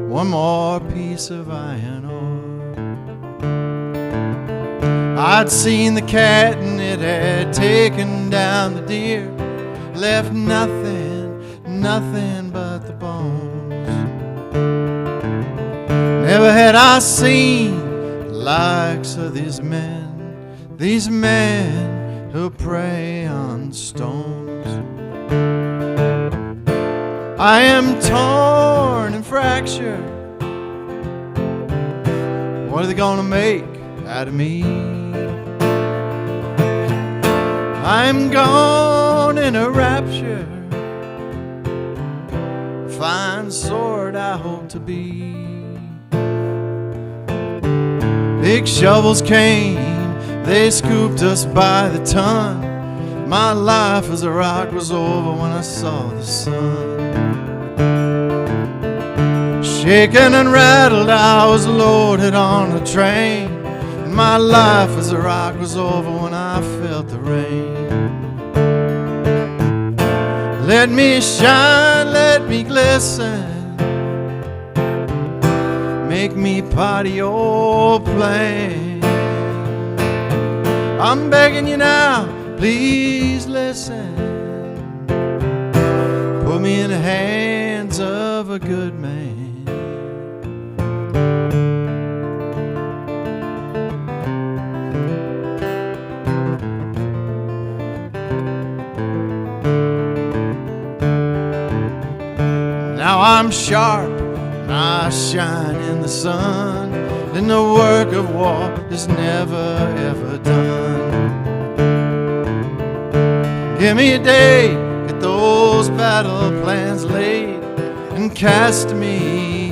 [SPEAKER 1] One more piece of iron ore. I'd seen the cat and it had taken down the deer, left nothing but the bones. Never had I seen the likes of these men who prey on stones. I am torn and fractured. What are they gonna make out of me? I'm gone in a rapture, fine sword I hope to be. Big shovels came, they scooped us by the ton. My life as a rock was over when I saw the sun. Shaken and rattled, I was loaded on a train. And my life as a rock was over when I felt the rain. Let me shine, let me glisten. Make me part of your plan. I'm begging you now, please listen. Put me in the hands of a good man. Now I'm sharp, I shine in the sun, and the work of war is never ever done. Give me a day, get those battle plans laid, and cast me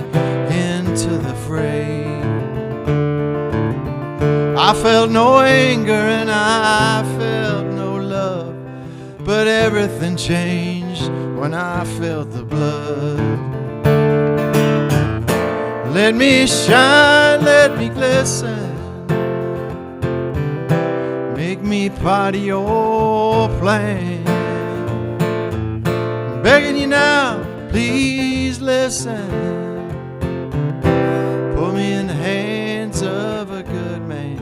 [SPEAKER 1] into the fray. I felt no anger and I felt no love, but everything changed when I felt the blood. Let me shine, let me glisten. Make me part of your plan. I'm begging you now, please listen. Put me in the hands of a good man.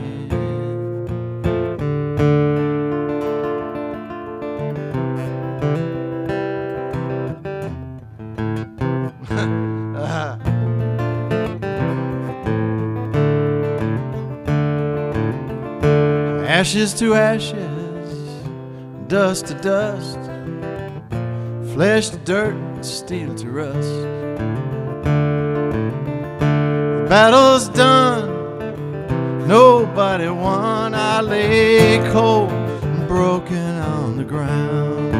[SPEAKER 1] Ashes to ashes, dust to dust, flesh to dirt, steel to rust. The battle's done, nobody won. I lay cold and broken on the ground.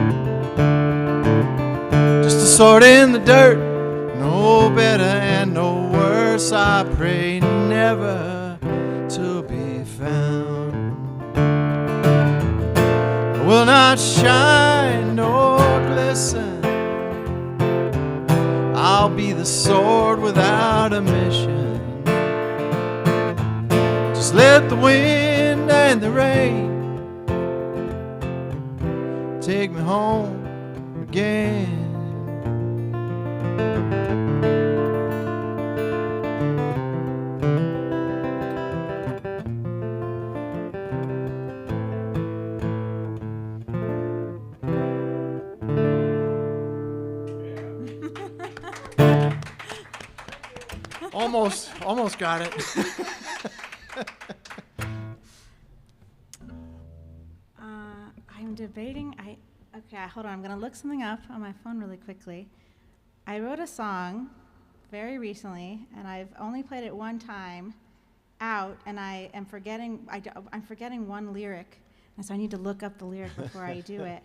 [SPEAKER 1] Just a sword in the dirt, no better and no worse. I pray never to be found. Will not shine nor glisten. I'll be the sword without a mission. Just let the wind and the rain take me home again. Almost got it.
[SPEAKER 2] I'm debating. Okay, hold on. I'm gonna look something up on my phone really quickly. I wrote a song very recently, and I've only played it one time out, and I am forgetting. I'm forgetting one lyric, and so I need to look up the lyric before I do it.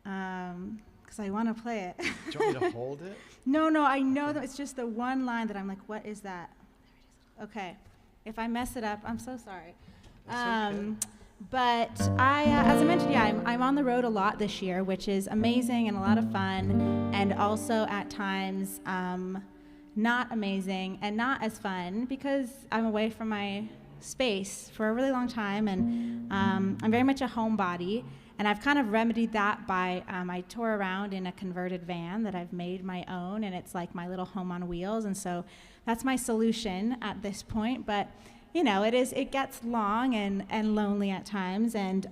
[SPEAKER 2] Because I want to play it.
[SPEAKER 1] Do you want me to hold it?
[SPEAKER 2] No, I know that it's just the one line that I'm like, what is that? Okay, if I mess it up, I'm so sorry.
[SPEAKER 1] That's okay.
[SPEAKER 2] But as I mentioned, yeah, I'm on the road a lot this year, which is amazing and a lot of fun, and also at times not amazing and not as fun because I'm away from my space for a really long time, and I'm very much a homebody, and I've kind of remedied that by I tour around in a converted van that I've made my own, and it's like my little home on wheels, and so that's my solution at this point. But you know, it gets long and lonely at times, and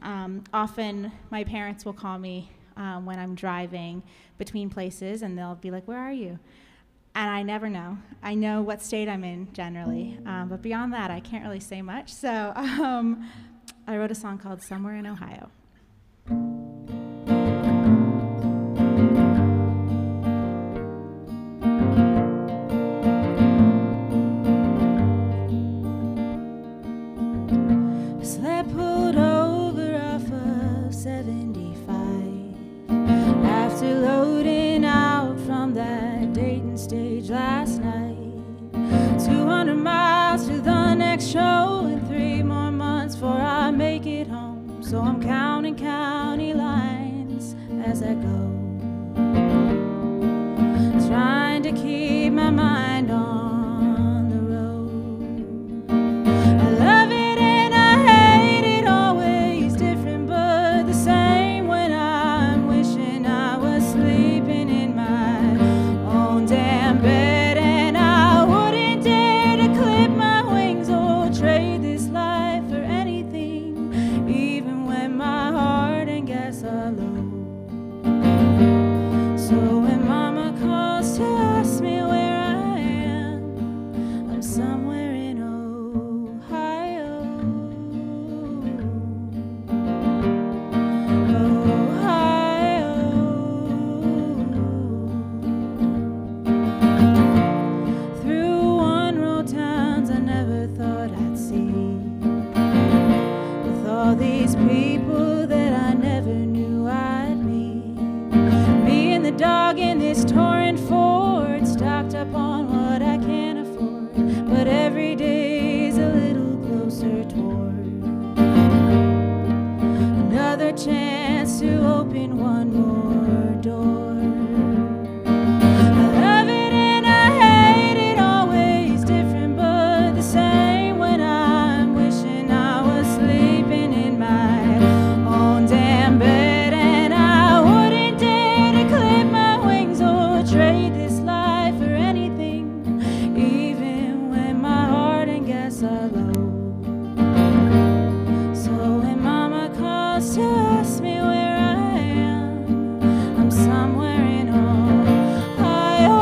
[SPEAKER 2] often my parents will call me when I'm driving between places, and they'll be like, "Where are you?" And I never know. I know what state I'm in generally, but beyond that, I can't really say much. So I wrote a song called "Somewhere in Ohio." Sled pulled over off of 75 after loading out from that Dayton stage last night. 200 miles to the next show and 3 more months before I make it home. So I'm counting county lines as I go, trying to keep my mind on the road. I love it and I hate it, always different but the same, when I'm wishing I was sleeping in my own damn bed, and I wouldn't dare to clip my wings or trade this life for anything, even when my heart and gas are low. So when mama calls to ask me where I am, I'm somewhere in Ohio. Ohio. Through one-road towns I never thought I'd see, with all these people that I never knew I'd meet. Me and the dog in this torrent Ford, stocked up on what I can't afford, but every day's a little closer toward another chance to open one more door. I love it and I hate it, always different but the same, when I'm wishing I was sleeping in my own damn bed, and I wouldn't dare to clip my wings or trade this life for anything, even when my heart and gas are low. So when mama calls to ask me where I am, I'm somewhere in Ohio.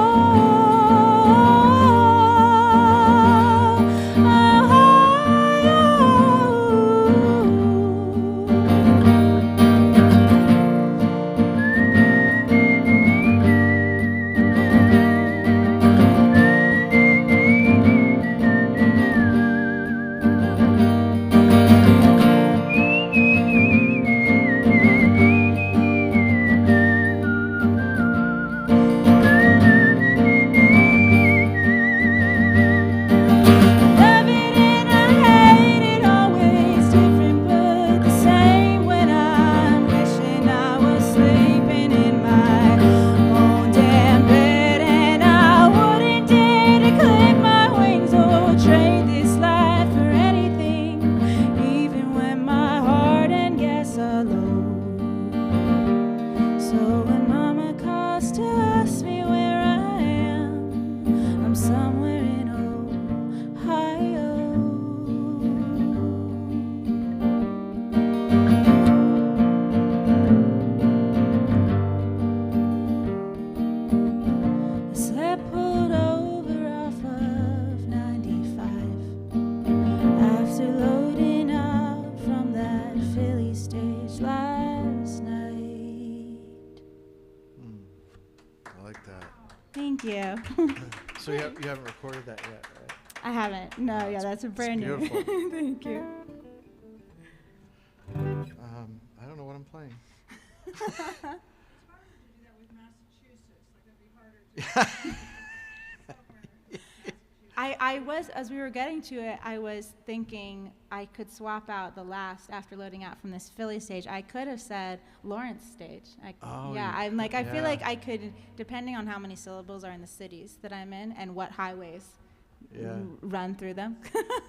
[SPEAKER 2] Love it and I hate it, always different but the same, when I'm wishing I was sleeping in my own damn bed, and I wouldn't dare to clip my wings or trade this life for anything, even when my heart and gas are low. So when mama calls to ask me where I am, I'm somewhere in Ohio. The sled pulled over off of 95 after loading out from that Philly stage last night.
[SPEAKER 1] I like that.
[SPEAKER 2] Thank you.
[SPEAKER 1] So you haven't recorded that yet, right?
[SPEAKER 2] I haven't. No,
[SPEAKER 1] Oh,
[SPEAKER 2] yeah,
[SPEAKER 1] it's-
[SPEAKER 2] that's a
[SPEAKER 1] it's
[SPEAKER 2] brand new.
[SPEAKER 1] beautiful.
[SPEAKER 2] Thank you.
[SPEAKER 1] I don't know what I'm playing.
[SPEAKER 2] I was, as we were getting to it, I was thinking I could swap out the last after loading out from this Philly stage. I could have said Lawrence stage. I feel like I could, depending on how many syllables are in the cities that I'm in and what highways run through them,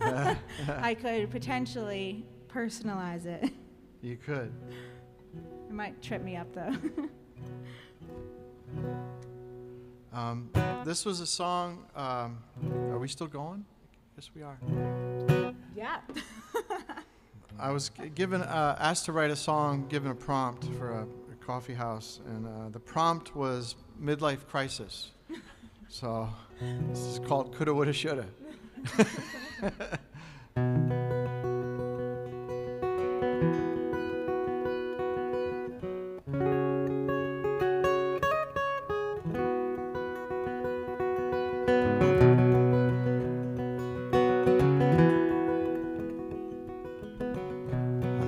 [SPEAKER 2] I could potentially personalize it.
[SPEAKER 1] You could.
[SPEAKER 2] It might trip me up though.
[SPEAKER 1] This was a song. Are we still going? Yes, we are.
[SPEAKER 2] Yeah.
[SPEAKER 1] I was asked to write a song, given a prompt for a coffee house, and the prompt was midlife crisis. So this is called Coulda, Woulda, Shoulda.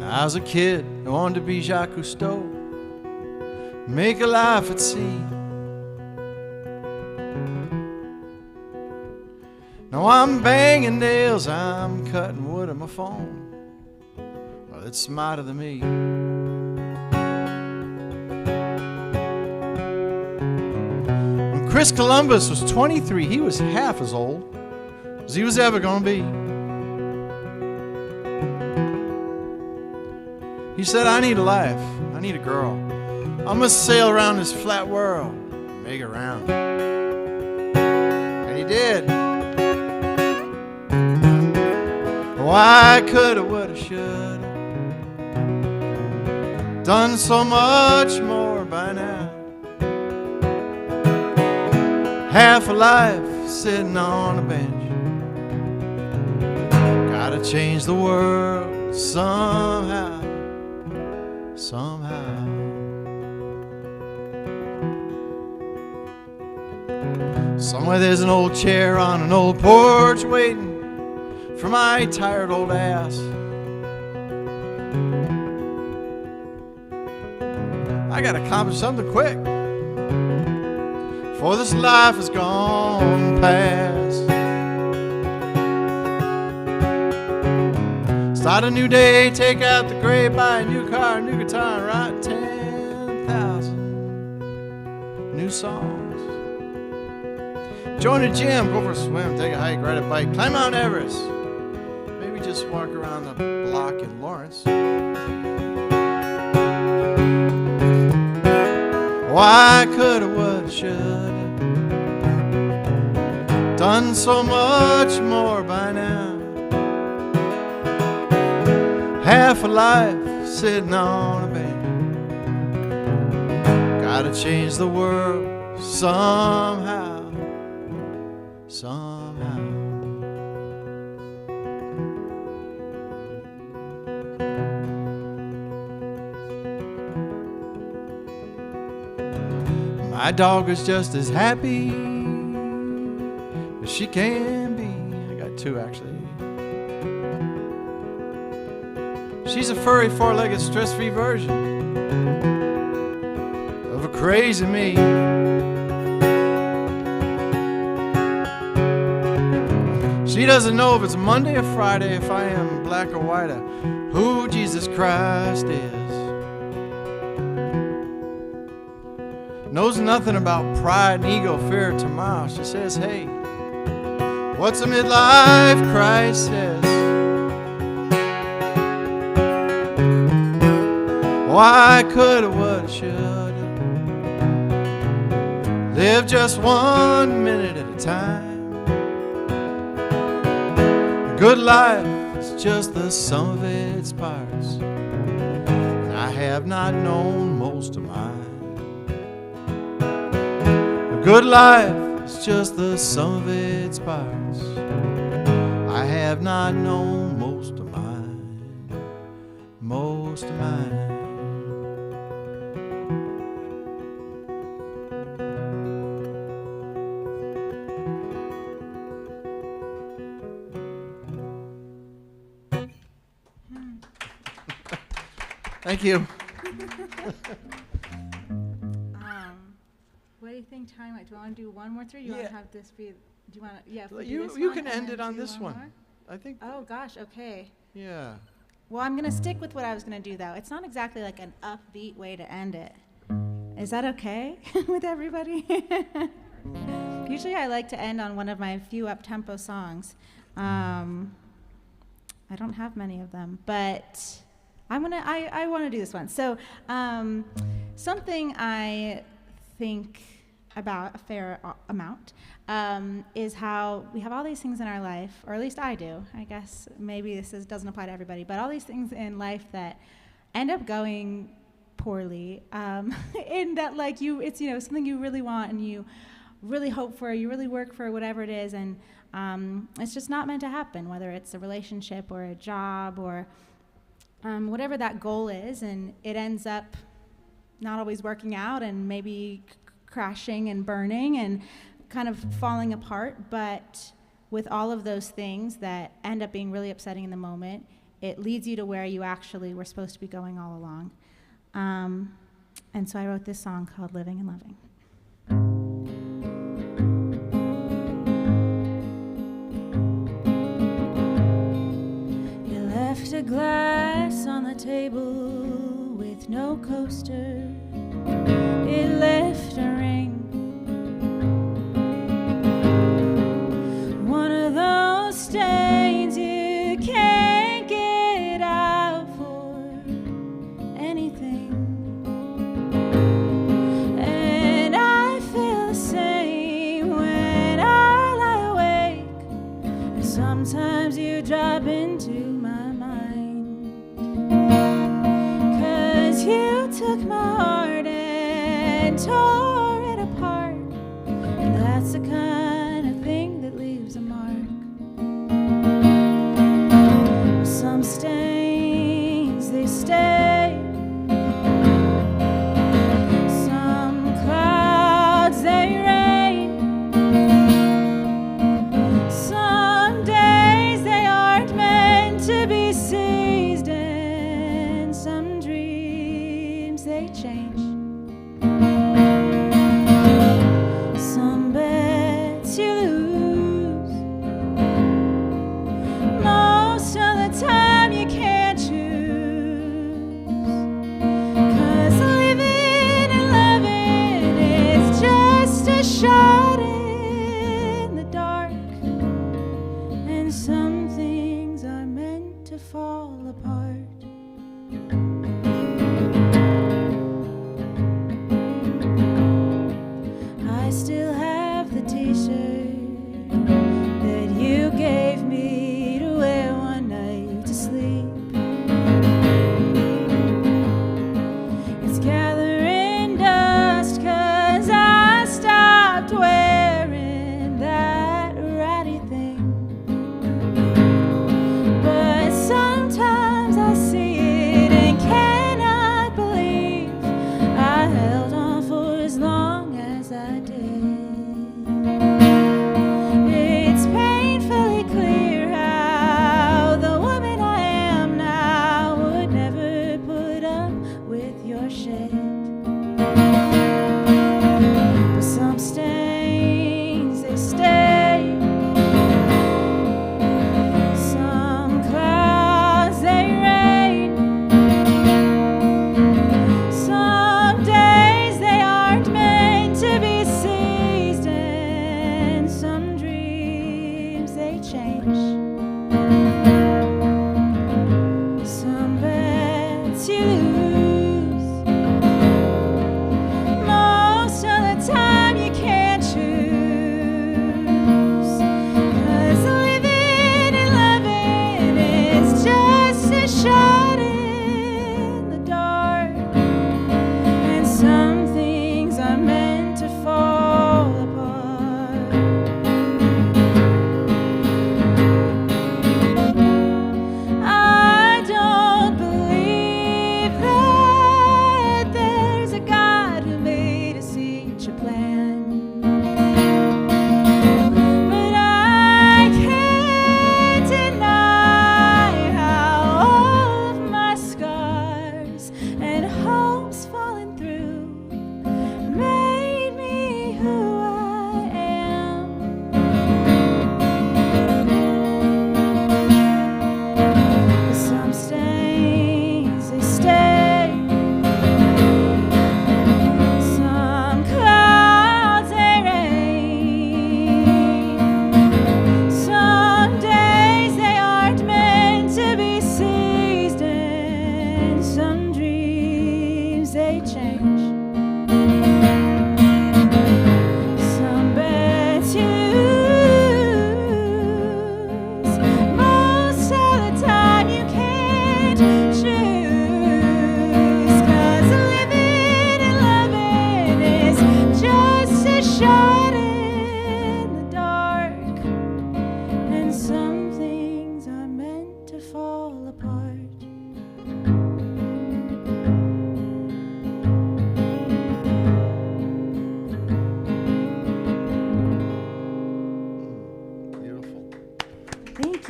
[SPEAKER 1] I was a kid, I wanted to be Jacques Cousteau, make a life at sea. Now I'm banging nails, I'm cutting wood on my phone. Well, it's smarter than me. When Chris Columbus was 23, he was half as old as he was ever gonna be. He said, I need a life, I need a girl. I must sail around this flat world, make it round. And he did. Why coulda, woulda, shoulda, done so much more by now. Half a life sitting on a bench. Gotta change the world somehow. Somehow. Somewhere there's an old chair on an old porch waiting for my tired old ass. I gotta accomplish something quick before this life is gone past. Start a new day, take out the gray, buy a new car, a new guitar, and write 10,000 new songs. Join a gym, go for a swim, take a hike, ride a bike, climb Mount Everest. Maybe just walk around the block in Lawrence. Why coulda, woulda, shoulda, done so much more by now. Half a life sitting on a bench. Gotta change the world somehow. Somehow. My dog is just as happy as she can be. I got two actually. She's a furry, four-legged, stress-free version of a crazy me. She doesn't know if it's Monday or Friday, if I am black or white, or who Jesus Christ is. Knows nothing about pride and ego, fear of tomorrow. She says, hey, what's a midlife crisis? Why coulda, woulda, shoulda, live just 1 minute at a time. A good life is just the sum of its parts, and I have not known most of mine. A good life is just the sum of its parts. I have not known most of mine, most of mine. Thank you.
[SPEAKER 2] What do you think time? Do you want to do one more three? Or do you want to have this be Do you want to? Yeah. If we do
[SPEAKER 1] You
[SPEAKER 2] this
[SPEAKER 1] you
[SPEAKER 2] one
[SPEAKER 1] can
[SPEAKER 2] and
[SPEAKER 1] end
[SPEAKER 2] then
[SPEAKER 1] it on
[SPEAKER 2] do
[SPEAKER 1] this one.
[SPEAKER 2] more?
[SPEAKER 1] I think.
[SPEAKER 2] Oh gosh. Okay.
[SPEAKER 1] Yeah.
[SPEAKER 2] Well, I'm gonna stick with what I was gonna do though. It's not exactly like an upbeat way to end it. Is that okay with everybody? Usually, I like to end on one of my few up-tempo songs. I don't have many of them, but I want to do this one. So something I think about a fair amount is how we have all these things in our life, or at least I do. I guess maybe doesn't apply to everybody, but all these things in life that end up going poorly, in that like it's something you really want and you really hope for, you really work for, whatever it is, and it's just not meant to happen, whether it's a relationship or a job or whatever that goal is, and it ends up not always working out and maybe crashing and burning and kind of falling apart. But with all of those things that end up being really upsetting in the moment, it leads you to where you actually were supposed to be going all along. And so I wrote this song called Living and Loving. Left a glass on the table with no coaster. It left a ring. One of those stains you can't get out for anything. And I feel the same when I lie awake. And sometimes you drop into my mind, 'cause you took my heart and tore it apart, and that's the kind of thing that leaves a mark. Some stains, they stay. Some clouds, they rain. Some days they aren't meant to be seized, and some dreams they change. Some beds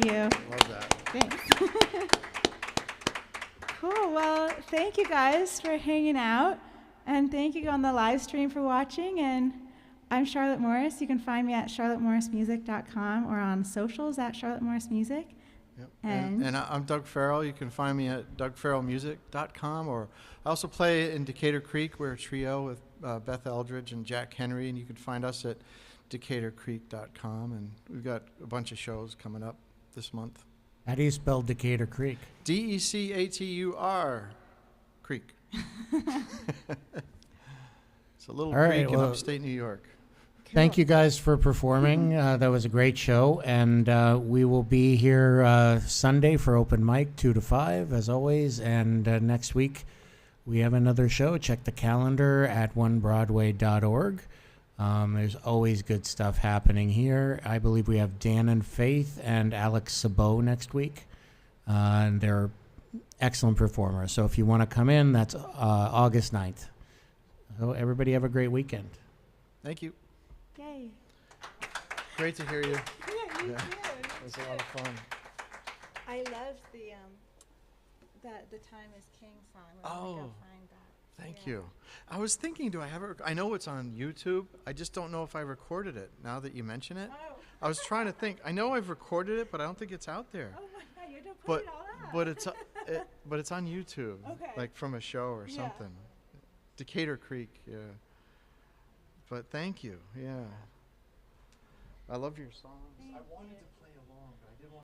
[SPEAKER 2] you.
[SPEAKER 1] Love that.
[SPEAKER 2] Thanks. Cool. Well, thank you guys for hanging out. And thank you on the live stream for watching. And I'm Charlotte Morris. You can find me at charlottemorrismusic.com or on socials at Charlotte Morris Music.
[SPEAKER 1] Yep.
[SPEAKER 2] And
[SPEAKER 1] I'm Doug Farrell. You can find me at dougfarrellmusic.com, or I also play in Decatur Creek. We're a trio with Beth Eldridge and Jack Henry, and you can find us at decaturcreek.com. And we've got a bunch of shows coming up this month.
[SPEAKER 3] How do you spell Decatur Creek?
[SPEAKER 1] Decatur Creek. It's a little
[SPEAKER 3] All right,
[SPEAKER 1] creek in
[SPEAKER 3] well,
[SPEAKER 1] upstate New York.
[SPEAKER 3] Thank you guys for performing. That was a great show. And we will be here Sunday for open mic, 2 to 5, as always. And next week, we have another show. Check the calendar at onebroadway.org. There's always good stuff happening here. I believe we have Dan and Faith and Alex Sabot next week. And they're excellent performers. So if you want to come in, that's August 9th. So everybody have a great weekend.
[SPEAKER 1] Thank you.
[SPEAKER 2] yay.
[SPEAKER 1] Great to hear you.
[SPEAKER 2] Yeah, you
[SPEAKER 1] Yeah.
[SPEAKER 2] too.
[SPEAKER 1] It was a lot of fun.
[SPEAKER 2] I loved the Time is King song. We're gonna go
[SPEAKER 1] Oh.
[SPEAKER 2] find that.
[SPEAKER 1] Thank
[SPEAKER 2] Yeah.
[SPEAKER 1] you. I was thinking, do I have it? I know it's on YouTube. I just don't know if I recorded it now that you mention it.
[SPEAKER 2] Oh.
[SPEAKER 1] I was trying to think. I know I've recorded it, but I don't think it's out there.
[SPEAKER 2] Oh my God, you had to put
[SPEAKER 1] But
[SPEAKER 2] it all out.
[SPEAKER 1] but it's on YouTube.
[SPEAKER 2] Okay.
[SPEAKER 1] Like from a show or
[SPEAKER 2] Yeah.
[SPEAKER 1] something. Decatur Creek, yeah. But thank you. Yeah. I love your songs.
[SPEAKER 2] Thank
[SPEAKER 1] I wanted
[SPEAKER 2] you.
[SPEAKER 1] to play